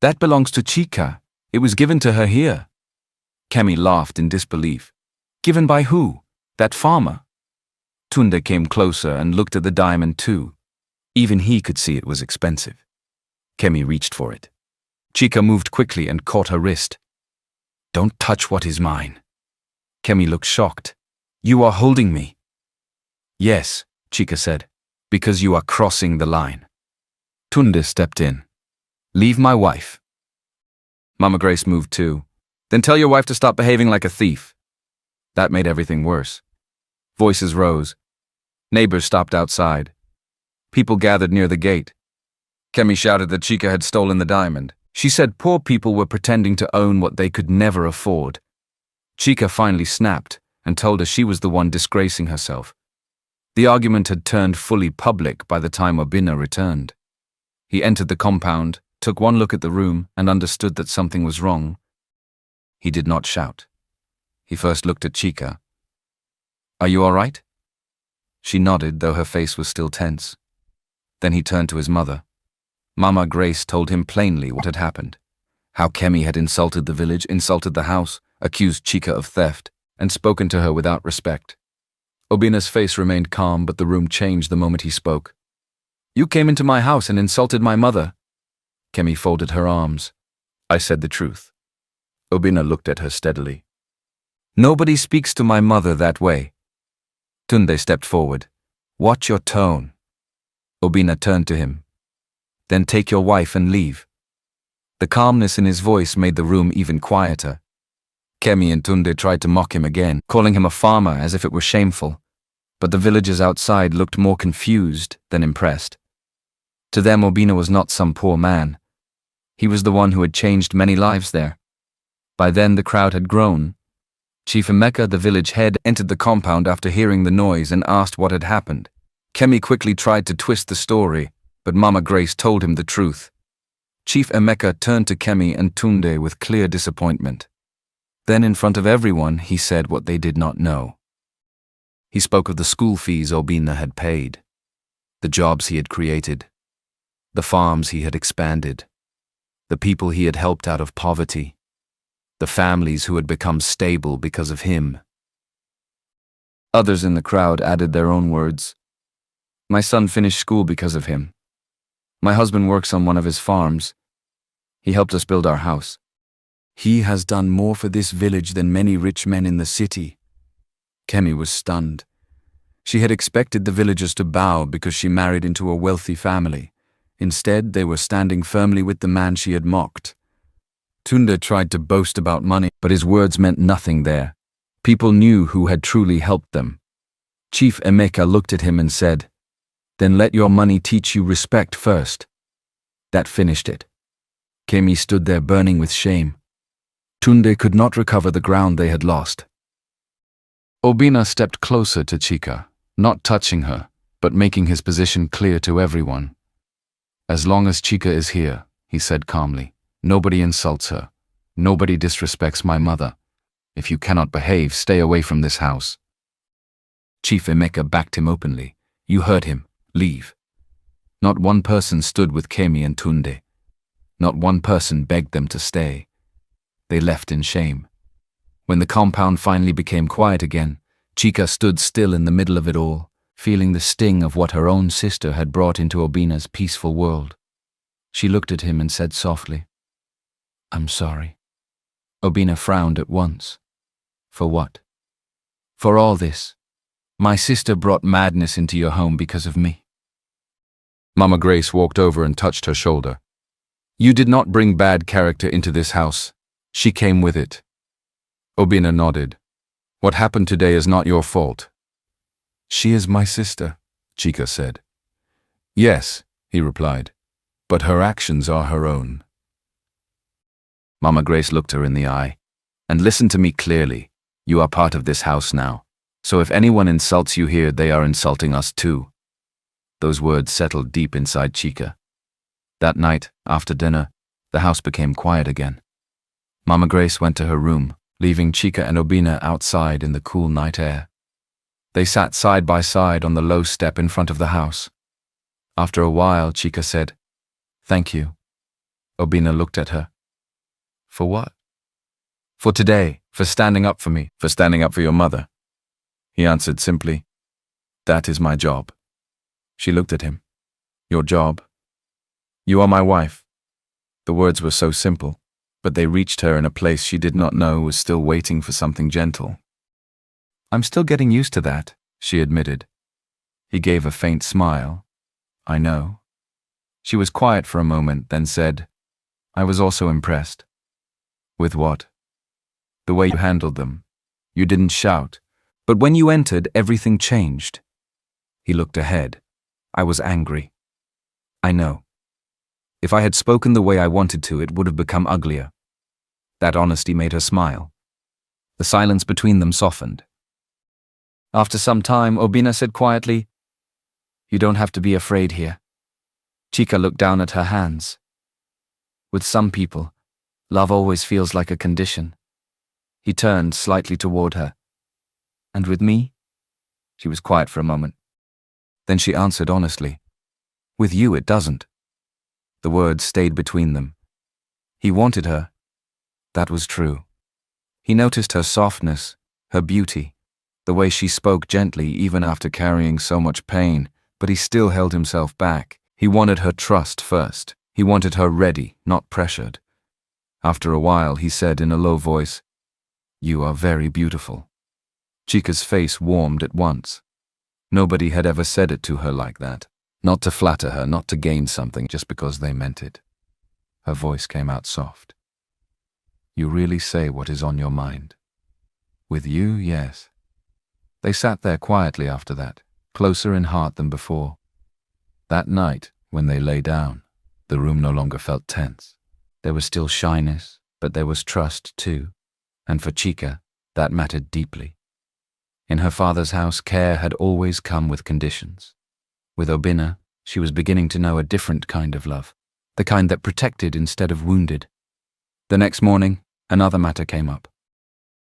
"That belongs to Chika. It was given to her here." Kemi laughed in disbelief. "Given by who? That farmer?" Tunde came closer and looked at the diamond too. Even he could see it was expensive. Kemi reached for it. Chika moved quickly and caught her wrist. "Don't touch what is mine." Kemi looked shocked. "You are holding me." "Yes," Chika said, "because you are crossing the line." Tunde stepped in. "Leave my wife." Mama Grace moved too. Then tell your wife to stop behaving like a thief. That made everything worse. Voices rose. Neighbors stopped outside. People gathered near the gate. Kemi shouted that Chica had stolen the diamond. She said poor people were pretending to own what they could never afford. Chica finally snapped and told her she was the one disgracing herself. The argument had turned fully public by the time Obina returned. He entered the compound, took one look at the room, and understood that something was wrong. He did not shout. He first looked at Chica. "Are you all right?" She nodded, though her face was still tense. Then he turned to his mother. Mama Grace told him plainly what had happened. How Kemi had insulted the village, insulted the house, accused Chica of theft, and spoken to her without respect. Obina's face remained calm, but the room changed the moment he spoke. "You came into my house and insulted my mother." Kemi folded her arms. "I said the truth." Obina looked at her steadily. "Nobody speaks to my mother that way." Tunde stepped forward. "Watch your tone." Obina turned to him. "Then take your wife and leave." The calmness in his voice made the room even quieter. Kemi and Tunde tried to mock him again, calling him a farmer as if it were shameful. But the villagers outside looked more confused than impressed. To them, Obina was not some poor man. He was the one who had changed many lives there. By then, the crowd had grown. Chief Emeka, the village head, entered the compound after hearing the noise and asked what had happened. Kemi quickly tried to twist the story, but Mama Grace told him the truth. Chief Emeka turned to Kemi and Tunde with clear disappointment. Then, in front of everyone, he said what they did not know. He spoke of the school fees Obina had paid, the jobs he had created, the farms he had expanded, the people he had helped out of poverty, the families who had become stable because of him. Others in the crowd added their own words. "My son finished school because of him. My husband works on one of his farms. He helped us build our house. He has done more for this village than many rich men in the city." Kemi was stunned. She had expected the villagers to bow because she married into a wealthy family. Instead, they were standing firmly with the man she had mocked. Tunde tried to boast about money, but his words meant nothing there. People knew who had truly helped them. Chief Emeka looked at him and said, "Then let your money teach you respect first." That finished it. Kemi stood there burning with shame. Tunde could not recover the ground they had lost. Obina stepped closer to Chica, not touching her, but making his position clear to everyone. "As long as Chica is here," he said calmly, "nobody insults her. Nobody disrespects my mother. If you cannot behave, stay away from this house." Chief Emeka backed him openly. "You heard him. Leave." Not one person stood with Kemi and Tunde. Not one person begged them to stay. They left in shame. When the compound finally became quiet again, Chica stood still in the middle of it all, feeling the sting of what her own sister had brought into Obina's peaceful world. She looked at him and said softly, "I'm sorry." Obina frowned at once. "For what?" "For all this. My sister brought madness into your home because of me." Mama Grace walked over and touched her shoulder. "You did not bring bad character into this house. She came with it." Obina nodded. "What happened today is not your fault." "She is my sister," Chica said. "Yes," he replied, "but her actions are her own." Mama Grace looked her in the eye. "And listen to me clearly. You are part of this house now. So if anyone insults you here, they are insulting us too." Those words settled deep inside Chica. That night, after dinner, the house became quiet again. Mama Grace went to her room, leaving Chica and Obina outside in the cool night air. They sat side by side on the low step in front of the house. After a while, Chica said, "Thank you." Obina looked at her. "For what?" "For today, for standing up for me, for standing up for your mother." He answered simply, "That is my job." She looked at him. "Your job?" "You are my wife." The words were so simple, but they reached her in a place she did not know was still waiting for something gentle. "I'm still getting used to that," she admitted. He gave a faint smile. "I know." She was quiet for a moment, then said, "I was also impressed. With what? The way you handled them. You didn't shout. But when you entered, everything changed. He looked ahead. I was angry. I know. If I had spoken the way I wanted to, it would have become uglier. That honesty made her smile. The silence between them softened. After some time, Obina said quietly, "You don't have to be afraid here." Chica looked down at her hands. "With some people, love always feels like a condition." He turned slightly toward her. "And with me?" She was quiet for a moment. Then she answered honestly, "With you it doesn't." The words stayed between them. He wanted her. That was true. He noticed her softness, her beauty, the way she spoke gently even after carrying so much pain, but he still held himself back. He wanted her trust first. He wanted her ready, not pressured. After a while, he said in a low voice, "You are very beautiful." Chica's face warmed at once. Nobody had ever said it to her like that. Not to flatter her, not to gain something, just because they meant it. Her voice came out soft. "You really say what is on your mind." "With you, yes." They sat there quietly after that, closer in heart than before. That night, when they lay down, the room no longer felt tense. There was still shyness, but there was trust too. And for Chica, that mattered deeply. In her father's house, care had always come with conditions. With Obina, she was beginning to know a different kind of love, the kind that protected instead of wounded. The next morning, another matter came up.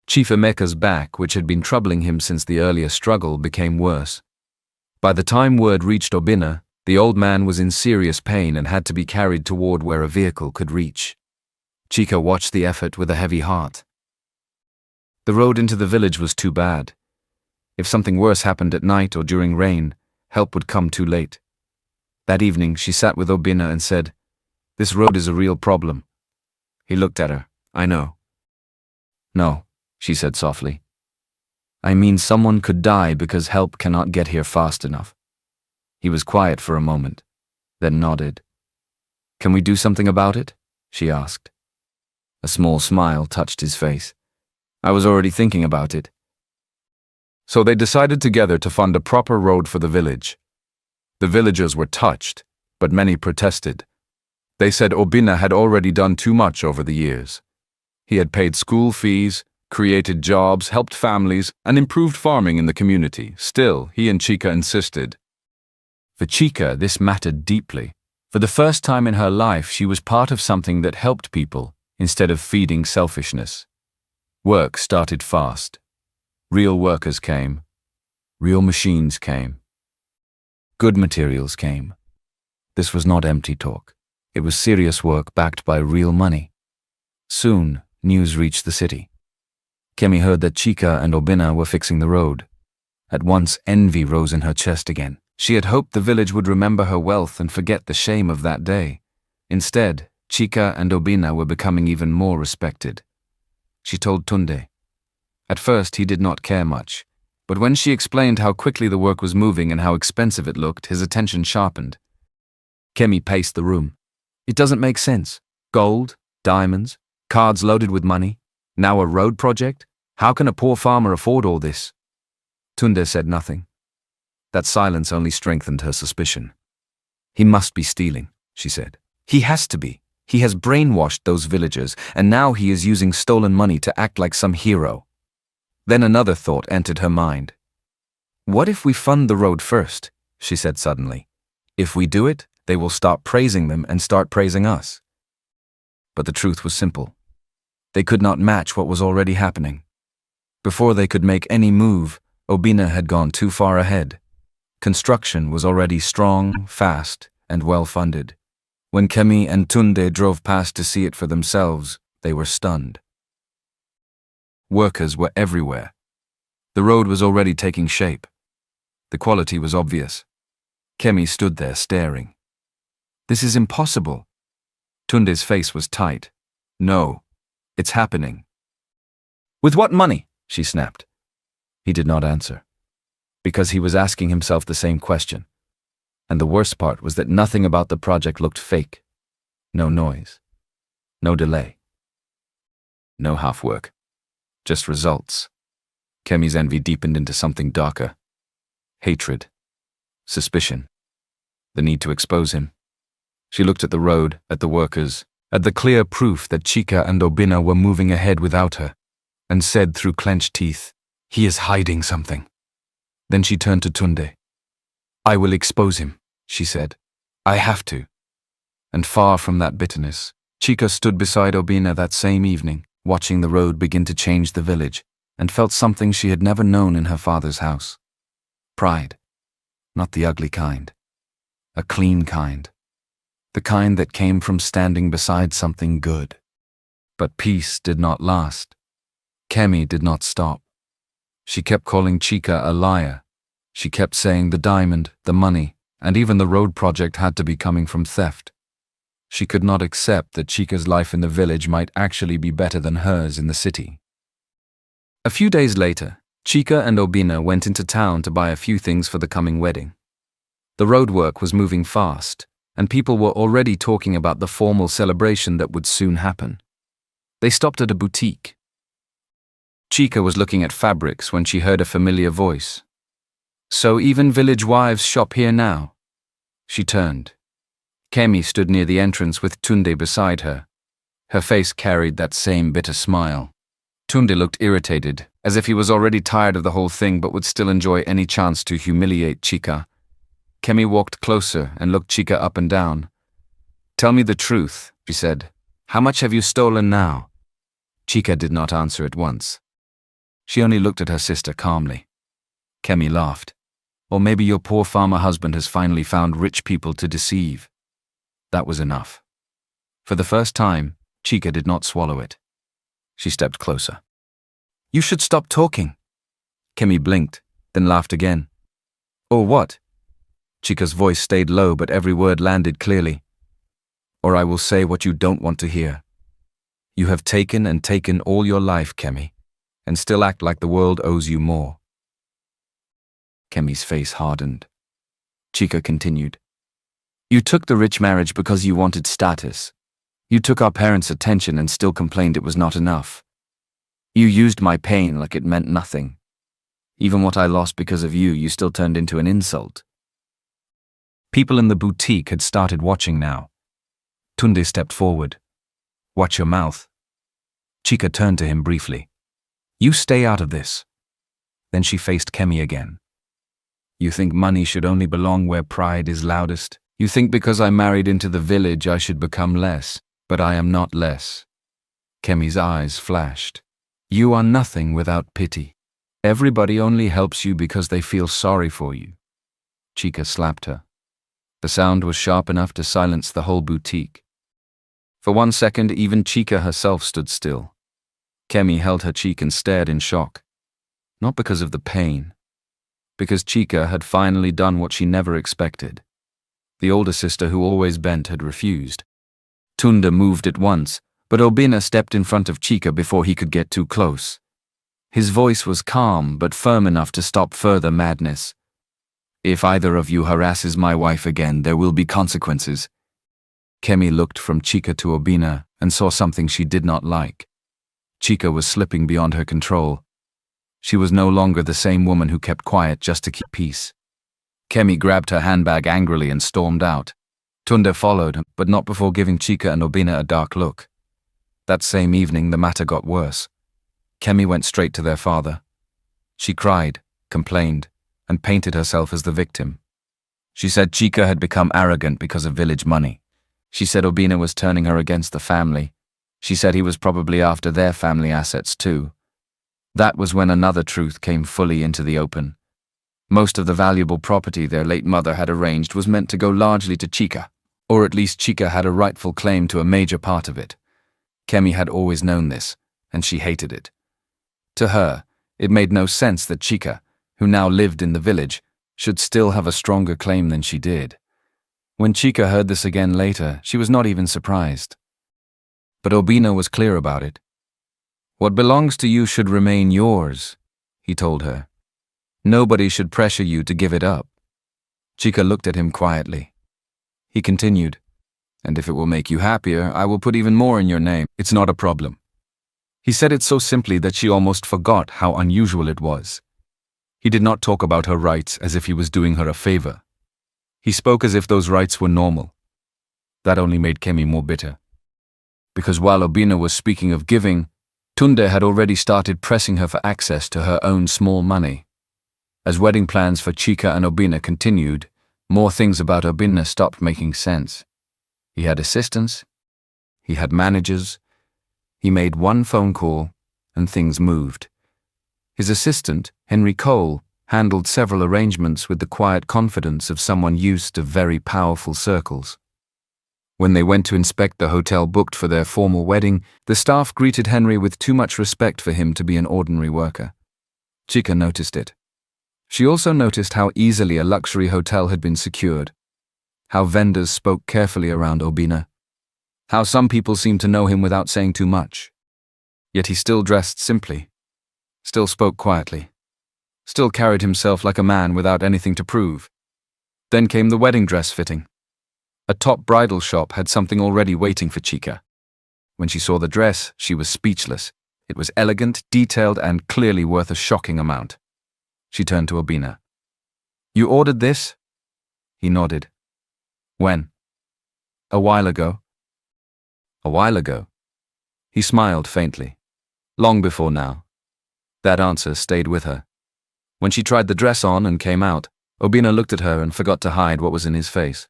Chief Emeka's back, which had been troubling him since the earlier struggle, became worse. By the time word reached Obina, the old man was in serious pain and had to be carried toward where a vehicle could reach. Chica watched the effort with a heavy heart. The road into the village was too bad. If something worse happened at night or during rain, help would come too late. That evening, she sat with Obina and said, "This road is a real problem." He looked at her. "I know." "No," she said softly. "I mean someone could die because help cannot get here fast enough." He was quiet for a moment, then nodded. "Can we do something about it?" she asked. A small smile touched his face. "I was already thinking about it." So they decided together to fund a proper road for the village. The villagers were touched, but many protested. They said Obina had already done too much over the years. He had paid school fees, created jobs, helped families, and improved farming in the community. Still, he and Chica insisted. For Chica, this mattered deeply. For the first time in her life, she was part of something that helped people instead of feeding selfishness. Work started fast. Real workers came. Real machines came. Good materials came. This was not empty talk. It was serious work backed by real money. Soon, news reached the city. Kemi heard that Chica and Obina were fixing the road. At once, envy rose in her chest again. She had hoped the village would remember her wealth and forget the shame of that day. Instead, Chica and Obina were becoming even more respected. She told Tunde. At first, he did not care much, but when she explained how quickly the work was moving and how expensive it looked, his attention sharpened. Kemi paced the room. "It doesn't make sense. Gold, diamonds, cards loaded with money. Now a road project? How can a poor farmer afford all this?" Tunde said nothing. That silence only strengthened her suspicion. "He must be stealing," she said. "He has to be. He has brainwashed those villagers, and now he is using stolen money to act like some hero." Then another thought entered her mind. "What if we fund the road first?" she said suddenly. "If we do it, they will stop praising them and start praising us." But the truth was simple. They could not match what was already happening. Before they could make any move, Obina had gone too far ahead. Construction was already strong, fast, and well-funded. When Kemi and Tunde drove past to see it for themselves, they were stunned. Workers were everywhere. The road was already taking shape. The quality was obvious. Kemi stood there staring. "This is impossible." Tunde's face was tight. "No, it's happening." "With what money?" she snapped. He did not answer, because he was asking himself the same question. And the worst part was that nothing about the project looked fake. No noise. No delay. No half work. Just results. Kemi's envy deepened into something darker. Hatred. Suspicion. The need to expose him. She looked at the road, at the workers, at the clear proof that Chika and Obina were moving ahead without her, and said through clenched teeth, "He is hiding something." Then she turned to Tunde. "I will expose him," she said. "I have to." And far from that bitterness, Chika stood beside Obina that same evening, watching the road begin to change the village, and felt something she had never known in her father's house. Pride. Not the ugly kind. A clean kind. The kind that came from standing beside something good. But peace did not last. Kemi did not stop. She kept calling Chika a liar. She kept saying the diamond, the money, and even the road project had to be coming from theft. She could not accept that Chika's life in the village might actually be better than hers in the city. A few days later, Chika and Obina went into town to buy a few things for the coming wedding. The road work was moving fast, and people were already talking about the formal celebration that would soon happen. They stopped at a boutique. Chika was looking at fabrics when she heard a familiar voice. "So even village wives shop here now?" She turned. Kemi stood near the entrance with Tunde beside her. Her face carried that same bitter smile. Tunde looked irritated, as if he was already tired of the whole thing but would still enjoy any chance to humiliate Chika. Kemi walked closer and looked Chika up and down. "Tell me the truth," she said. "How much have you stolen now?" Chika did not answer at once. She only looked at her sister calmly. Kemi laughed. "Or maybe your poor farmer husband has finally found rich people to deceive." That was enough. For the first time, Chika did not swallow it. She stepped closer. "You should stop talking." Kemi blinked, then laughed again. "Or what?" Chika's voice stayed low, but every word landed clearly. "Or I will say what you don't want to hear. You have taken and taken all your life, Kemi, and still act like the world owes you more." Kemi's face hardened. Chika continued. "You took the rich marriage because you wanted status. You took our parents' attention and still complained it was not enough. You used my pain like it meant nothing. Even what I lost because of you, you still turned into an insult." People in the boutique had started watching now. Tunde stepped forward. "Watch your mouth." Chika turned to him briefly. "You stay out of this." Then she faced Kemi again. "You think money should only belong where pride is loudest? You think because I married into the village I should become less, but I am not less." Kemi's eyes flashed. "You are nothing without pity. Everybody only helps you because they feel sorry for you." Chika slapped her. The sound was sharp enough to silence the whole boutique. For 1 second, even Chika herself stood still. Kemi held her cheek and stared in shock. Not because of the pain, because Chika had finally done what she never expected. The older sister who always bent had refused. Tunde moved at once, but Obina stepped in front of Chika before he could get too close. His voice was calm but firm enough to stop further madness. "If either of you harasses my wife again, there will be consequences." Kemi looked from Chika to Obina and saw something she did not like. Chika was slipping beyond her control. She was no longer the same woman who kept quiet just to keep peace. Kemi grabbed her handbag angrily and stormed out. Tunde followed, but not before giving Chika and Obina a dark look. That same evening, the matter got worse. Kemi went straight to their father. She cried, complained, and painted herself as the victim. She said Chika had become arrogant because of village money. She said Obina was turning her against the family. She said he was probably after their family assets too. That was when another truth came fully into the open. Most of the valuable property their late mother had arranged was meant to go largely to Chika, or at least Chika had a rightful claim to a major part of it. Kemi had always known this, and she hated it. To her, it made no sense that Chika, who now lived in the village, should still have a stronger claim than she did. When Chika heard this again later, she was not even surprised. But Obina was clear about it. "What belongs to you should remain yours," he told her. "Nobody should pressure you to give it up." Chika looked at him quietly. He continued, "And if it will make you happier, I will put even more in your name. It's not a problem." He said it so simply that she almost forgot how unusual it was. He did not talk about her rights as if he was doing her a favor. He spoke as if those rights were normal. That only made Kemi more bitter. Because while Obina was speaking of giving, Tunde had already started pressing her for access to her own small money. As wedding plans for Chika and Obina continued, more things about Obina stopped making sense. He had assistants, he had managers, he made one phone call, and things moved. His assistant, Henry Cole, handled several arrangements with the quiet confidence of someone used to very powerful circles. When they went to inspect the hotel booked for their formal wedding, the staff greeted Henry with too much respect for him to be an ordinary worker. Chika noticed it. She also noticed how easily a luxury hotel had been secured, how vendors spoke carefully around Obina, how some people seemed to know him without saying too much. Yet he still dressed simply, still spoke quietly, still carried himself like a man without anything to prove. Then came the wedding dress fitting. A top bridal shop had something already waiting for Chika. When she saw the dress, she was speechless. It was elegant, detailed, and clearly worth a shocking amount. She turned to Obina. "You ordered this?" He nodded. "When?" "A while ago." "A while ago?" He smiled faintly. "Long before now." That answer stayed with her. When she tried the dress on and came out, Obina looked at her and forgot to hide what was in his face.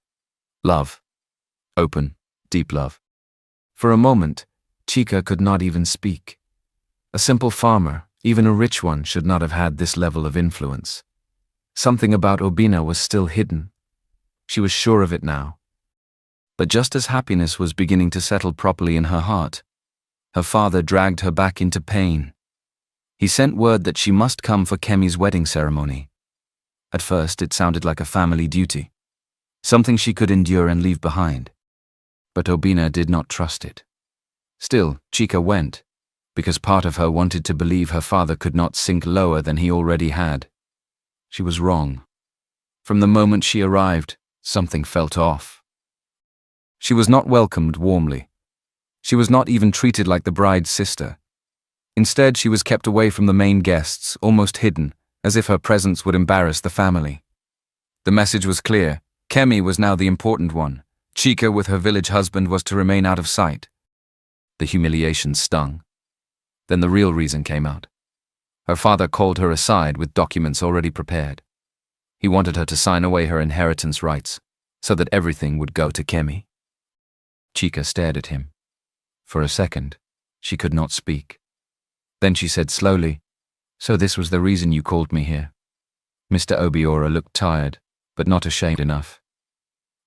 Love. Open, deep love. For a moment, Chika could not even speak. A simple farmer, even a rich one, should not have had this level of influence. Something about Obina was still hidden. She was sure of it now. But just as happiness was beginning to settle properly in her heart, her father dragged her back into pain. He sent word that she must come for Kemi's wedding ceremony. At first, it sounded like a family duty, something she could endure and leave behind. But Obina did not trust it. Still, Chika went, because part of her wanted to believe her father could not sink lower than he already had. She was wrong. From the moment she arrived, something felt off. She was not welcomed warmly. She was not even treated like the bride's sister. Instead, she was kept away from the main guests, almost hidden, as if her presence would embarrass the family. The message was clear. Kemi was now the important one. Chika, with her village husband, was to remain out of sight. The humiliation stung. Then the real reason came out. Her father called her aside with documents already prepared. He wanted her to sign away her inheritance rights, so that everything would go to Kemi. Chika stared at him. For a second, she could not speak. Then she said slowly, "So this was the reason you called me here." Mr. Obiora looked tired, but not ashamed enough.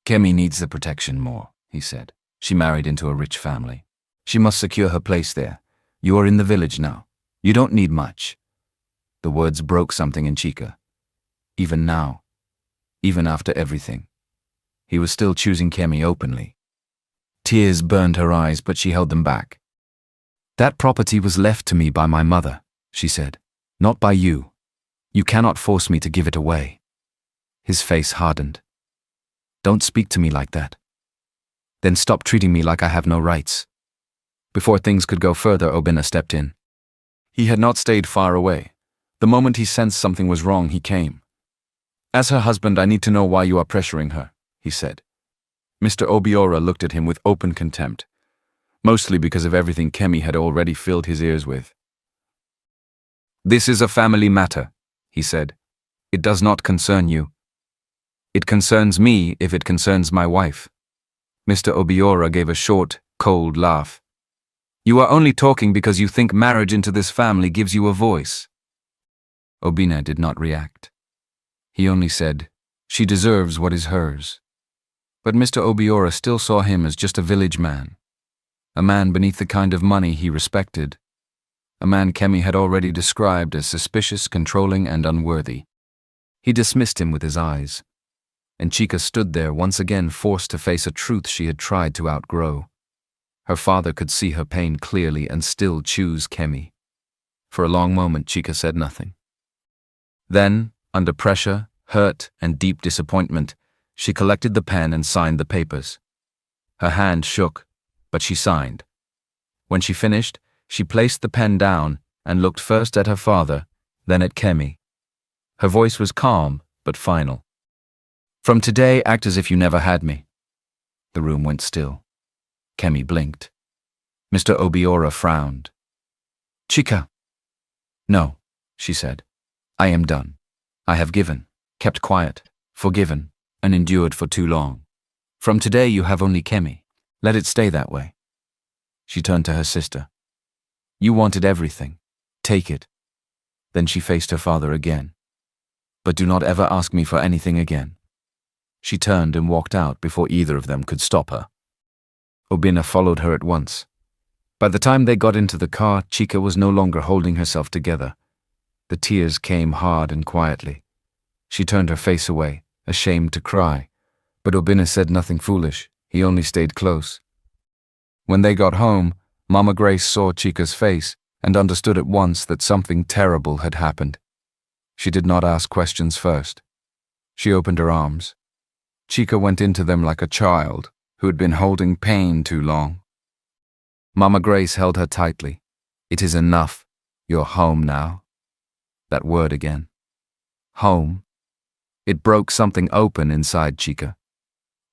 "Kemi needs the protection more," he said. "She married into a rich family. She must secure her place there. You are in the village now. You don't need much." The words broke something in Chika. Even now, even after everything, he was still choosing Kemi openly. Tears burned her eyes, but she held them back. "That property was left to me by my mother," she said, "not by you. You cannot force me to give it away." His face hardened. "Don't speak to me like that. Then stop treating me like I have no rights." Before things could go further, Obina stepped in. He had not stayed far away. The moment he sensed something was wrong, he came. "As her husband, I need to know why you are pressuring her," he said. Mr. Obiora looked at him with open contempt, mostly because of everything Kemi had already filled his ears with. "This is a family matter," he said. "It does not concern you. It concerns me if it concerns my wife." Mr. Obiora gave a short, cold laugh. "You are only talking because you think marriage into this family gives you a voice." Obina did not react. He only said, "She deserves what is hers." But Mr. Obiora still saw him as just a village man, a man beneath the kind of money he respected, a man Kemi had already described as suspicious, controlling, and unworthy. He dismissed him with his eyes, and Chika stood there once again forced to face a truth she had tried to outgrow. Her father could see her pain clearly and still choose Kemi. For a long moment, Chika said nothing. Then, under pressure, hurt, and deep disappointment, she collected the pen and signed the papers. Her hand shook, but she signed. When she finished, She placed the pen down and looked first at her father, then at Kemi. Her voice was calm, but final. "From today, act as if you never had me." The room went still. Kemi blinked. Mr. Obiora frowned. "Chika." "No," she said. "I am done. I have given, kept quiet, forgiven, and endured for too long. From today you have only Kemi. Let it stay that way." She turned to her sister. "You wanted everything. Take it." Then she faced her father again. "But do not ever ask me for anything again." She turned and walked out before either of them could stop her. Obina followed her at once. By the time they got into the car, Chika was no longer holding herself together. The tears came hard and quietly. She turned her face away, ashamed to cry, but Obina said nothing foolish. He only stayed close. When they got home, Mama Grace saw Chika's face and understood at once that something terrible had happened. She did not ask questions first. She opened her arms. Chika went into them like a child who had been holding pain too long. Mama Grace held her tightly. "It is enough. You're home now." That word again. Home. It broke something open inside Chika.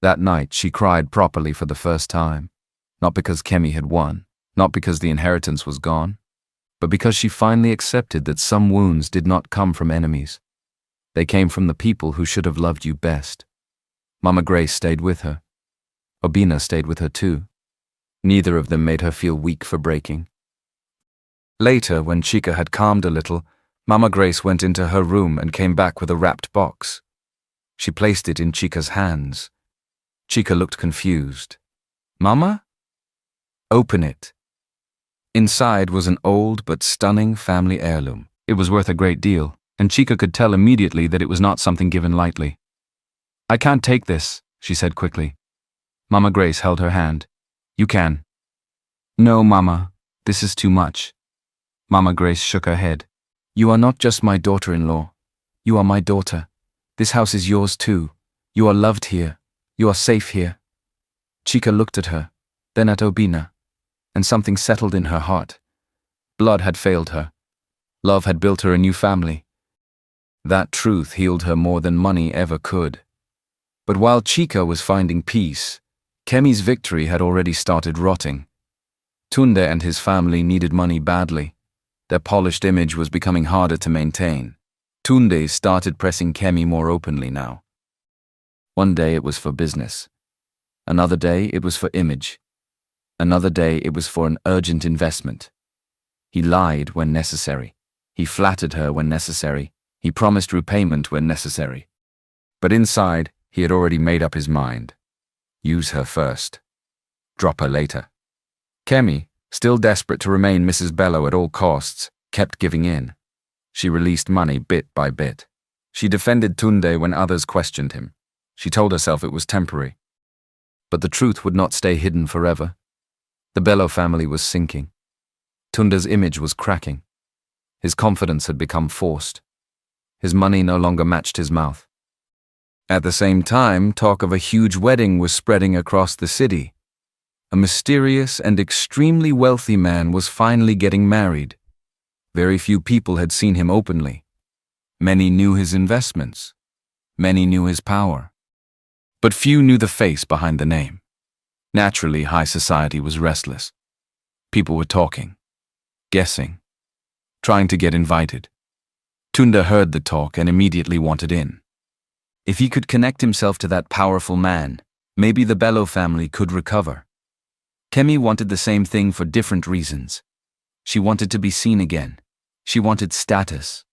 That night she cried properly for the first time. Not because Kemi had won, not because the inheritance was gone, but because she finally accepted that some wounds did not come from enemies. They came from the people who should have loved you best. Mama Grace stayed with her. Obina stayed with her too. Neither of them made her feel weak for breaking. Later, when Chika had calmed a little, Mama Grace went into her room and came back with a wrapped box. She placed it in Chika's hands. Chika looked confused. "Mama?" "Open it." Inside was an old but stunning family heirloom. It was worth a great deal, and Chika could tell immediately that it was not something given lightly. "I can't take this," she said quickly. Mama Grace held her hand. "You can." "No, Mama, this is too much." Mama Grace shook her head. "You are not just my daughter-in-law. You are my daughter. This house is yours too. You are loved here. You are safe here." Chika looked at her, then at Obina, and something settled in her heart. Blood had failed her. Love had built her a new family. That truth healed her more than money ever could. But while Chika was finding peace, Kemi's victory had already started rotting. Tunde and his family needed money badly. Their polished image was becoming harder to maintain. Tunde started pressing Kemi more openly now. One day it was for business. Another day it was for image. Another day it was for an urgent investment. He lied when necessary. He flattered her when necessary. He promised repayment when necessary. But inside, he had already made up his mind. Use her first. Drop her later. Kemi, still desperate to remain Mrs. Bello at all costs, kept giving in. She released money bit by bit. She defended Tunde when others questioned him. She told herself it was temporary. But the truth would not stay hidden forever. The Bello family was sinking. Tunde's image was cracking. His confidence had become forced. His money no longer matched his mouth. At the same time, talk of a huge wedding was spreading across the city. A mysterious and extremely wealthy man was finally getting married. Very few people had seen him openly. Many knew his investments. Many knew his power. But few knew the face behind the name. Naturally, high society was restless. People were talking, guessing, trying to get invited. Tunde heard the talk and immediately wanted in. If he could connect himself to that powerful man, maybe the Bello family could recover. Kemi wanted the same thing for different reasons. She wanted to be seen again. She wanted status.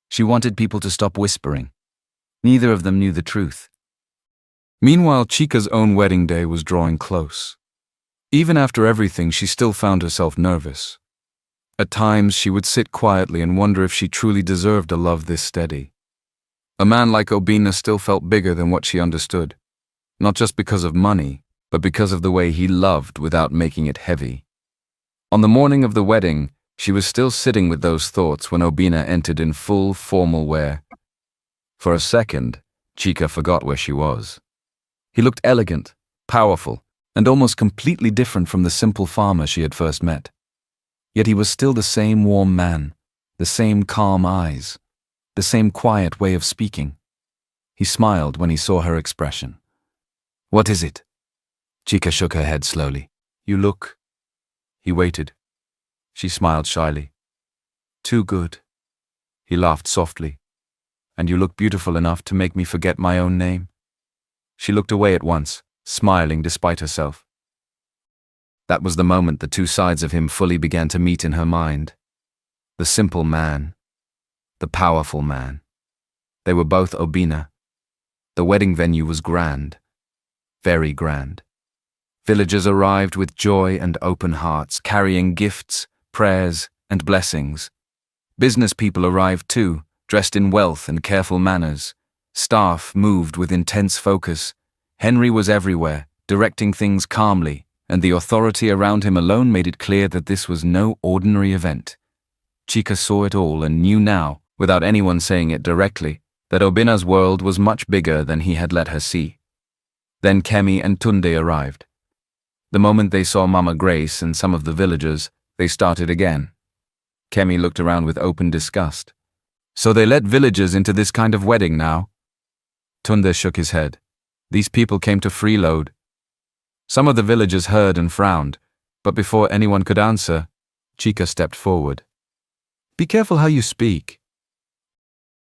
She wanted people to stop whispering. Neither of them knew the truth. Meanwhile, Chika's own wedding day was drawing close. Even after everything, she still found herself nervous. At times, she would sit quietly and wonder if she truly deserved a love this steady. A man like Obina still felt bigger than what she understood, not just because of money, but because of the way he loved without making it heavy. On the morning of the wedding, she was still sitting with those thoughts when Obina entered in full formal wear. For a second, Chika forgot where she was. He looked elegant, powerful, and almost completely different from the simple farmer she had first met. Yet he was still the same warm man, the same calm eyes, the same quiet way of speaking. He smiled when he saw her expression. "What is it?" Chica shook her head slowly. "You look..." He waited. She smiled shyly. "Too good." He laughed softly. "And you look beautiful enough to make me forget my own name." She looked away at once, smiling despite herself. That was the moment the two sides of him fully began to meet in her mind. The simple man, the powerful man. They were both Obina. The wedding venue was grand, very grand. Villagers arrived with joy and open hearts, carrying gifts, prayers, and blessings. Business people arrived too, dressed in wealth and careful manners. Staff moved with intense focus. Henry was everywhere, directing things calmly, and the authority around him alone made it clear that this was no ordinary event. Chica saw it all and knew now, without anyone saying it directly, that Obina's world was much bigger than he had let her see. Then Kemi and Tunde arrived. The moment they saw Mama Grace and some of the villagers, they started again. Kemi looked around with open disgust. "So they let villagers into this kind of wedding now?" Tunde shook his head. "These people came to freeload." Some of the villagers heard and frowned, but before anyone could answer, Chica stepped forward. "Be careful how you speak."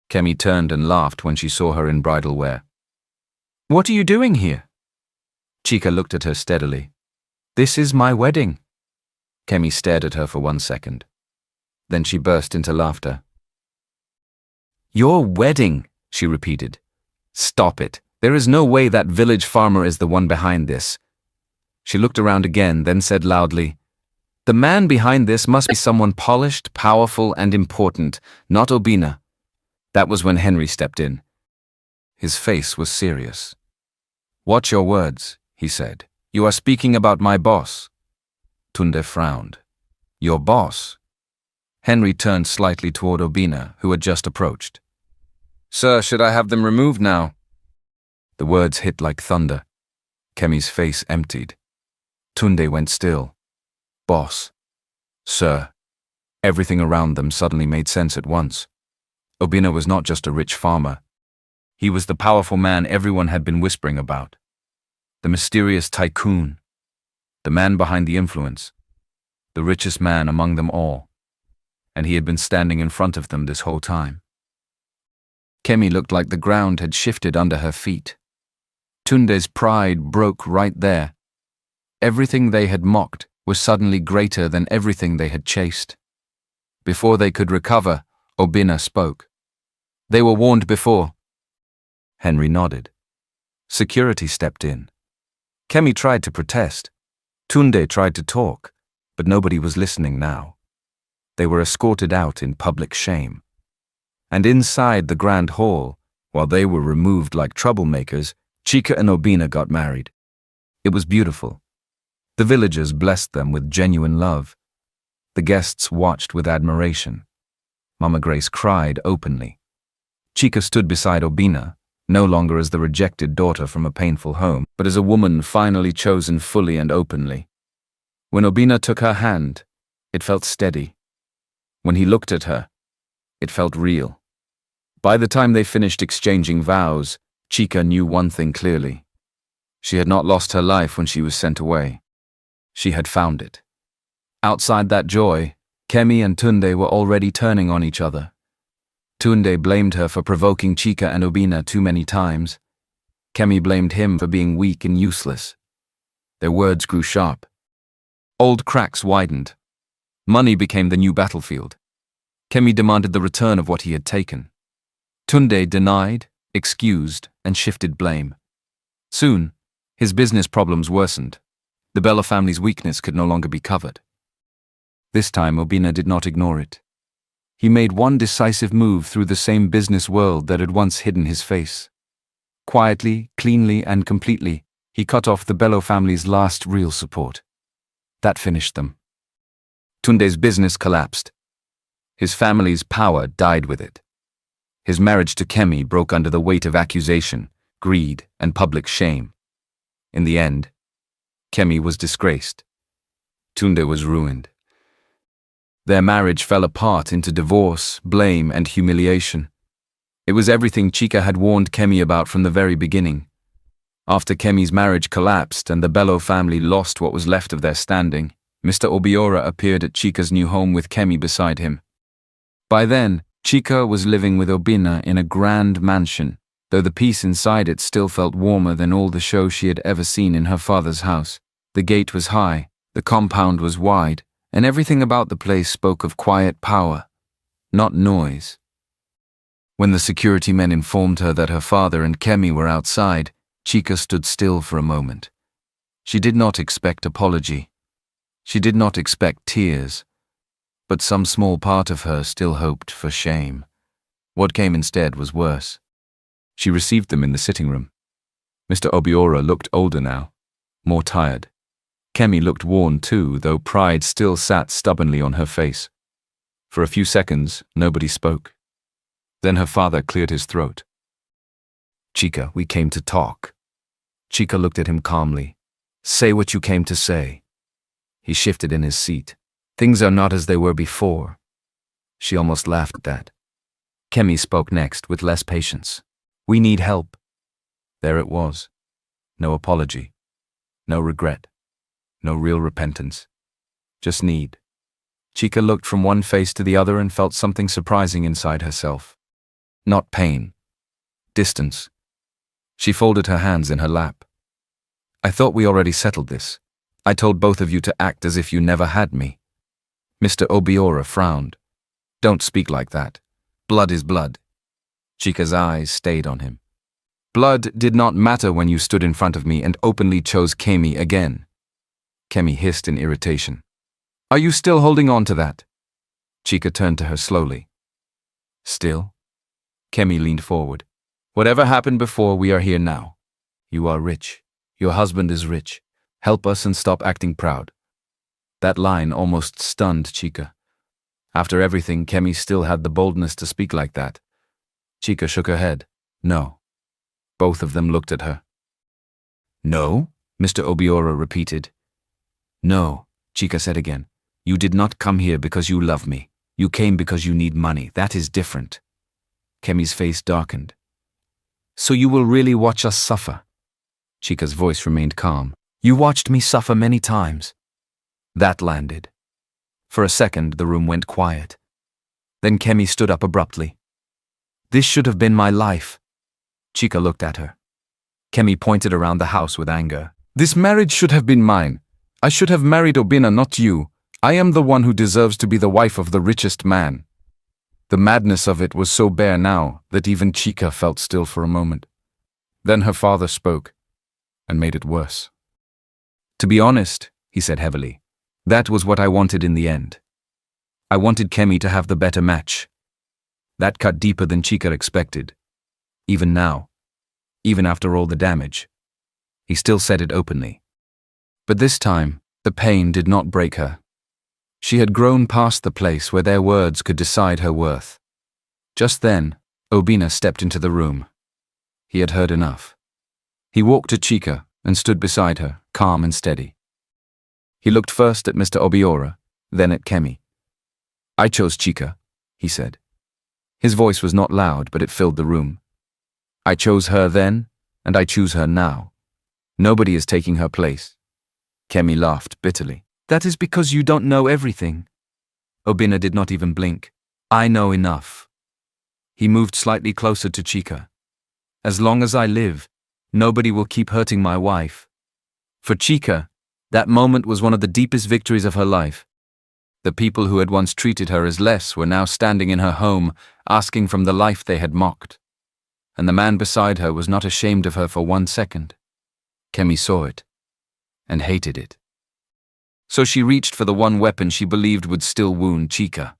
Kemi turned and laughed when she saw her in bridal wear. "What are you doing here?" Chica looked at her steadily. "This is my wedding." Kemi stared at her for 1 second. Then she burst into laughter. "Your wedding," she repeated. "Stop it. There is no way that village farmer is the one behind this." She looked around again, then said loudly, "The man behind this must be someone polished, powerful, and important, not Obina." That was when Henry stepped in. His face was serious. "Watch your words," he said. "You are speaking about my boss." Tunde frowned. "Your boss?" Henry turned slightly toward Obina, who had just approached. "Sir, should I have them removed now?" The words hit like thunder. Kemi's face emptied. Tunde went still. "Boss. Sir." Everything around them suddenly made sense at once. Obina was not just a rich farmer. He was the powerful man everyone had been whispering about. The mysterious tycoon. The man behind the influence. The richest man among them all. And he had been standing in front of them this whole time. Kemi looked like the ground had shifted under her feet. Tunde's pride broke right there. Everything they had mocked was suddenly greater than everything they had chased. Before they could recover, Obina spoke. "They were warned before." Henry nodded. Security stepped in. Kemi tried to protest. Tunde tried to talk, but nobody was listening now. They were escorted out in public shame. And inside the grand hall, while they were removed like troublemakers, Chica and Obina got married. It was beautiful. The villagers blessed them with genuine love. The guests watched with admiration. Mama Grace cried openly. Chica stood beside Obina, no longer as the rejected daughter from a painful home, but as a woman finally chosen fully and openly. When Obina took her hand, it felt steady. When he looked at her, it felt real. By the time they finished exchanging vows, Chica knew one thing clearly. She had not lost her life when she was sent away. She had found it. Outside that joy, Kemi and Tunde were already turning on each other. Tunde blamed her for provoking Chica and Obina too many times. Kemi blamed him for being weak and useless. Their words grew sharp. Old cracks widened. Money became the new battlefield. Kemi demanded the return of what he had taken. Tunde denied, excused, and shifted blame. Soon, his business problems worsened. The Bella family's weakness could no longer be covered. This time, Obina did not ignore it. He made one decisive move through the same business world that had once hidden his face. Quietly, cleanly, and completely, he cut off the Bello family's last real support. That finished them. Tunde's business collapsed. His family's power died with it. His marriage to Kemi broke under the weight of accusation, greed, and public shame. In the end, Kemi was disgraced. Tunde was ruined. Their marriage fell apart into divorce, blame, and humiliation. It was everything Chika had warned Kemi about from the very beginning. After Kemi's marriage collapsed and the Bello family lost what was left of their standing, Mr. Obiora appeared at Chika's new home with Kemi beside him. By then, Chika was living with Obina in a grand mansion, though the peace inside it still felt warmer than all the show she had ever seen in her father's house. The gate was high, the compound was wide, and everything about the place spoke of quiet power, not noise. When the security men informed her that her father and Kemi were outside, Chika stood still for a moment. She did not expect apology. She did not expect tears. But some small part of her still hoped for shame. What came instead was worse. She received them in the sitting room. Mr. Obiora looked older now, more tired. Kemi looked worn too, though pride still sat stubbornly on her face. For a few seconds, nobody spoke. Then her father cleared his throat. "Chika, we came to talk." Chika looked at him calmly. "Say what you came to say." He shifted in his seat. "Things are not as they were before." She almost laughed at that. Kemi spoke next with less patience. "We need help." There it was. No apology. No regret. No real repentance. Just need. Chika looked from one face to the other and felt something surprising inside herself. Not pain. Distance. She folded her hands in her lap. "I thought we already settled this. I told both of you to act as if you never had me." Mr. Obiora frowned. "Don't speak like that. Blood is blood." Chika's eyes stayed on him. "Blood did not matter when you stood in front of me and openly chose Kemi again." Kemi hissed in irritation. "Are you still holding on to that?" Chika turned to her slowly. "Still?" Kemi leaned forward. "Whatever happened before, we are here now. You are rich. Your husband is rich. Help us and stop acting proud." That line almost stunned Chika. After everything, Kemi still had the boldness to speak like that. Chika shook her head. "No." Both of them looked at her. "No?" Mr. Obiora repeated. "No," Chika said again. "You did not come here because you love me. You came because you need money. That is different." Kemi's face darkened. "So you will really watch us suffer?" Chika's voice remained calm. "You watched me suffer many times." That landed. For a second, the room went quiet. Then Kemi stood up abruptly. "This should have been my life." Chika looked at her. Kemi pointed around the house with anger. "This marriage should have been mine. I should have married Obina, not you. I am the one who deserves to be the wife of the richest man." The madness of it was so bare now that even Chika felt still for a moment. Then her father spoke, and made it worse. "To be honest," he said heavily, "that was what I wanted in the end. I wanted Kemi to have the better match." That cut deeper than Chika expected. Even now, even after all the damage, he still said it openly. But this time, the pain did not break her. She had grown past the place where their words could decide her worth. Just then, Obina stepped into the room. He had heard enough. He walked to Chika and stood beside her, calm and steady. He looked first at Mr. Obiora, then at Kemi. "I chose Chika," he said. His voice was not loud, but it filled the room. "I chose her then, and I choose her now. Nobody is taking her place." Kemi laughed bitterly. "That is because you don't know everything." Obina did not even blink. "I know enough." He moved slightly closer to Chika. "As long as I live, nobody will keep hurting my wife." For Chika, that moment was one of the deepest victories of her life. The people who had once treated her as less were now standing in her home, asking from the life they had mocked. And the man beside her was not ashamed of her for 1 second. Kemi saw it, and hated it. So she reached for the one weapon she believed would still wound Chika.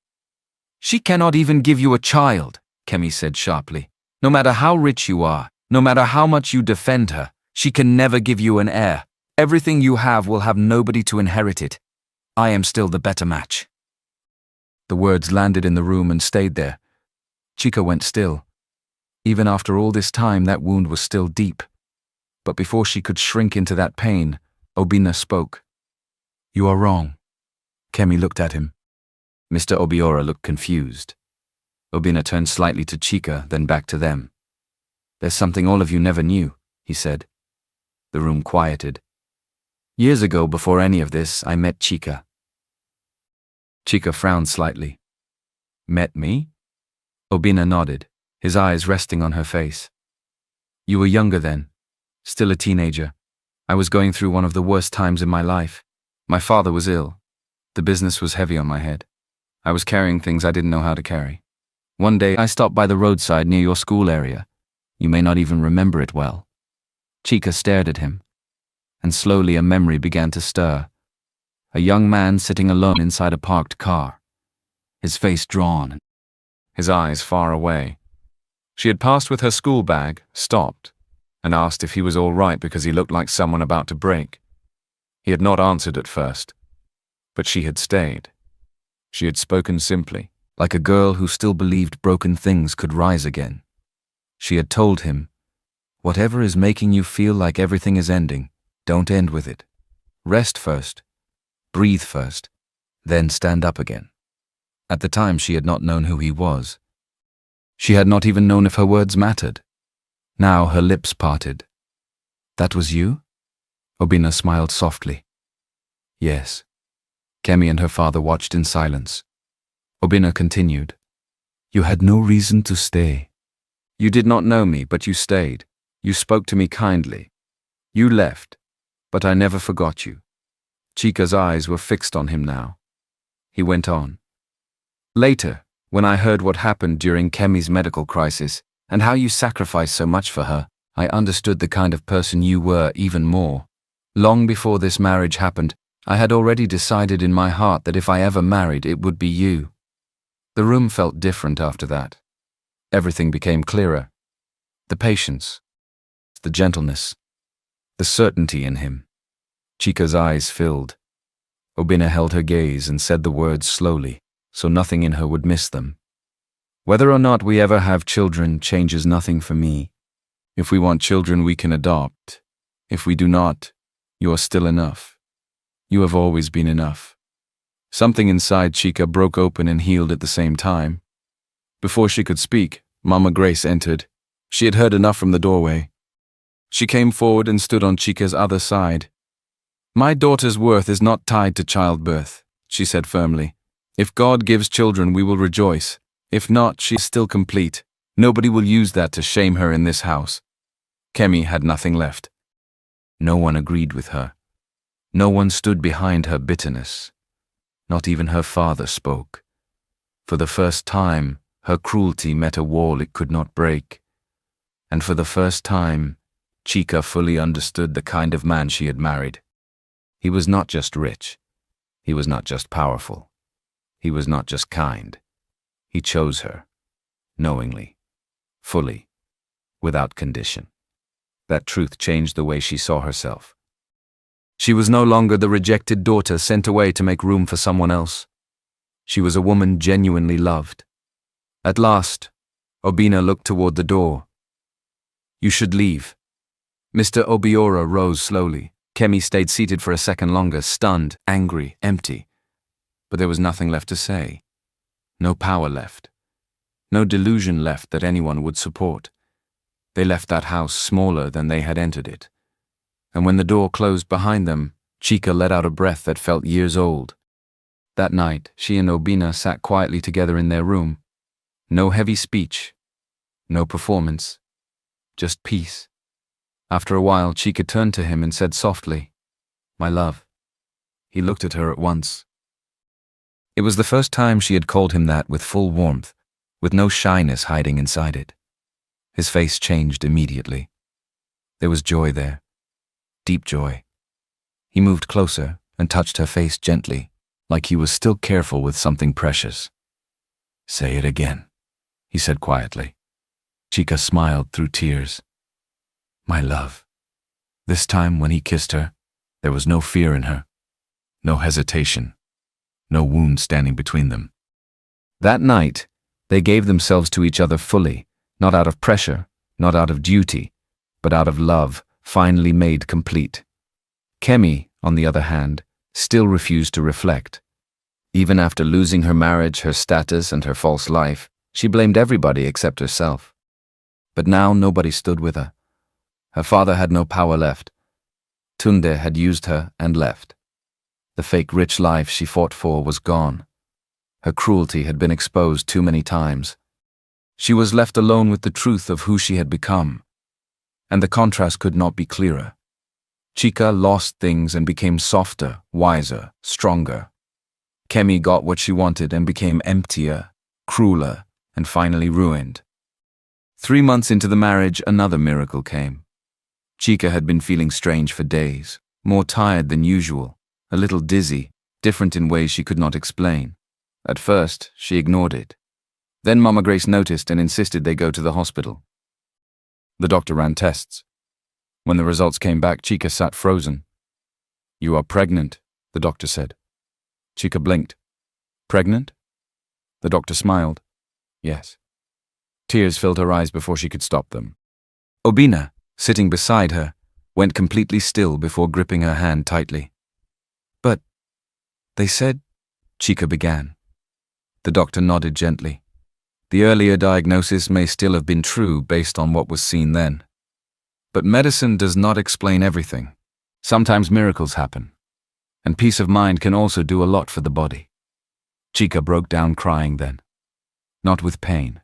"She cannot even give you a child," Kemi said sharply. "No matter how rich you are, no matter how much you defend her, she can never give you an heir. Everything you have will have nobody to inherit it. I am still the better match." The words landed in the room and stayed there. Chika went still. Even after all this time, that wound was still deep. But before she could shrink into that pain, Obina spoke. "You are wrong." Kemi looked at him. Mr. Obiora looked confused. Obina turned slightly to Chica, then back to them. "There's something all of you never knew," he said. The room quieted. "Years ago, before any of this, I met Chica." Chica frowned slightly. "Met me?" Obina nodded, his eyes resting on her face. "You were younger then, still a teenager. I was going through one of the worst times in my life. My father was ill. The business was heavy on my head. I was carrying things I didn't know how to carry. One day, I stopped by the roadside near your school area. You may not even remember it well." Chica stared at him, and slowly a memory began to stir. A young man sitting alone inside a parked car, his face drawn, his eyes far away. She had passed with her school bag, stopped, and asked if he was all right because he looked like someone about to break. He had not answered at first, but she had stayed. She had spoken simply, like a girl who still believed broken things could rise again. She had told him, "Whatever is making you feel like everything is ending, don't end with it. Rest first, breathe first, then stand up again." At the time, she had not known who he was. She had not even known if her words mattered. Now her lips parted. "That was you?" Obina smiled softly. "Yes." Kemi and her father watched in silence. Obina continued, "You had no reason to stay. You did not know me, but you stayed. You spoke to me kindly. You left, but I never forgot you." Chica's eyes were fixed on him now. He went on. "Later, when I heard what happened during Kemi's medical crisis and how you sacrificed so much for her, I understood the kind of person you were even more. Long before this marriage happened, I had already decided in my heart that if I ever married, it would be you." The room felt different after that. Everything became clearer. The patience, the gentleness, the certainty in him. Chica's eyes filled. Obina held her gaze and said the words slowly, so nothing in her would miss them. "Whether or not we ever have children changes nothing for me. If we want children, we can adopt. If we do not, you are still enough. You have always been enough." Something inside Chica broke open and healed at the same time. Before she could speak, Mama Grace entered. She had heard enough from the doorway. She came forward and stood on Chica's other side. "My daughter's worth is not tied to childbirth," she said firmly. "If God gives children, we will rejoice. If not, she is still complete. Nobody will use that to shame her in this house." Kemi had nothing left. No one agreed with her. No one stood behind her bitterness. Not even her father spoke. For the first time, her cruelty met a wall it could not break. And for the first time, Chica fully understood the kind of man she had married. He was not just rich. He was not just powerful. He was not just kind. He chose her, knowingly, fully, without condition. That truth changed the way she saw herself. She was no longer the rejected daughter sent away to make room for someone else. She was a woman genuinely loved. At last, Obina looked toward the door. "You should leave." Mr. Obiora rose slowly. Kemi stayed seated for a second longer, stunned, angry, empty. But there was nothing left to say. No power left. No delusion left that anyone would support. They left that house smaller than they had entered it. And when the door closed behind them, Chica let out a breath that felt years old. That night, she and Obina sat quietly together in their room. No heavy speech. No performance. Just peace. After a while, Chica turned to him and said softly, "My love." He looked at her at once. It was the first time she had called him that with full warmth, with no shyness hiding inside it. His face changed immediately. There was joy there. Deep joy. He moved closer and touched her face gently, like he was still careful with something precious. "Say it again," he said quietly. Chica smiled through tears. "My love." This time when he kissed her, there was no fear in her, no hesitation, no wound standing between them. That night, they gave themselves to each other fully, not out of pressure, not out of duty, but out of love, finally made complete. Kemi, on the other hand, still refused to reflect. Even after losing her marriage, her status, and her false life, she blamed everybody except herself. But now nobody stood with her. Her father had no power left. Tunde had used her and left. The fake rich life she fought for was gone. Her cruelty had been exposed too many times. She was left alone with the truth of who she had become. And the contrast could not be clearer. Chika lost things and became softer, wiser, stronger. Kemi got what she wanted and became emptier, crueler, and finally ruined. 3 months into the marriage, another miracle came. Chika had been feeling strange for days, more tired than usual, a little dizzy, different in ways she could not explain. At first, she ignored it. Then Mama Grace noticed and insisted they go to the hospital. The doctor ran tests. When the results came back, Chika sat frozen. "You are pregnant," the doctor said. Chika blinked. "Pregnant?" The doctor smiled. "Yes." Tears filled her eyes before she could stop them. Obina, sitting beside her, went completely still before gripping her hand tightly. "But they said," Chika began. The doctor nodded gently. The earlier diagnosis may still have been true based on what was seen then. But medicine does not explain everything. Sometimes miracles happen. And peace of mind can also do a lot for the body. Chika broke down crying then. Not with pain.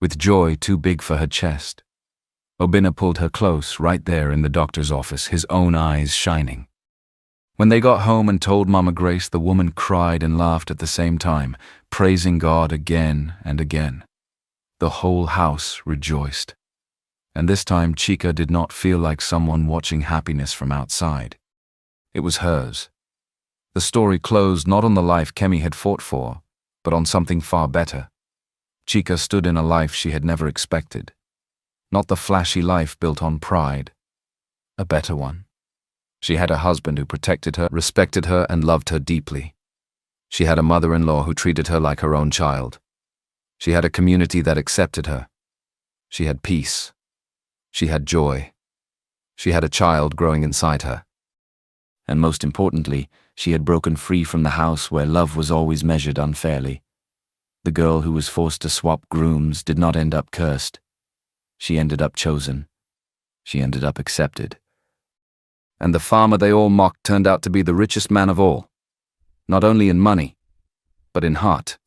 With joy too big for her chest. Obina pulled her close right there in the doctor's office, his own eyes shining. When they got home and told Mama Grace, the woman cried and laughed at the same time, praising God again and again. The whole house rejoiced. And this time Chika did not feel like someone watching happiness from outside. It was hers. The story closed not on the life Kemi had fought for, but on something far better. Chika stood in a life she had never expected. Not the flashy life built on pride. A better one. She had a husband who protected her, respected her, and loved her deeply. She had a mother-in-law who treated her like her own child. She had a community that accepted her. She had peace. She had joy. She had a child growing inside her. And most importantly, she had broken free from the house where love was always measured unfairly. The girl who was forced to swap grooms did not end up cursed. She ended up chosen. She ended up accepted. And the farmer they all mocked turned out to be the richest man of all. Not only in money, but in heart.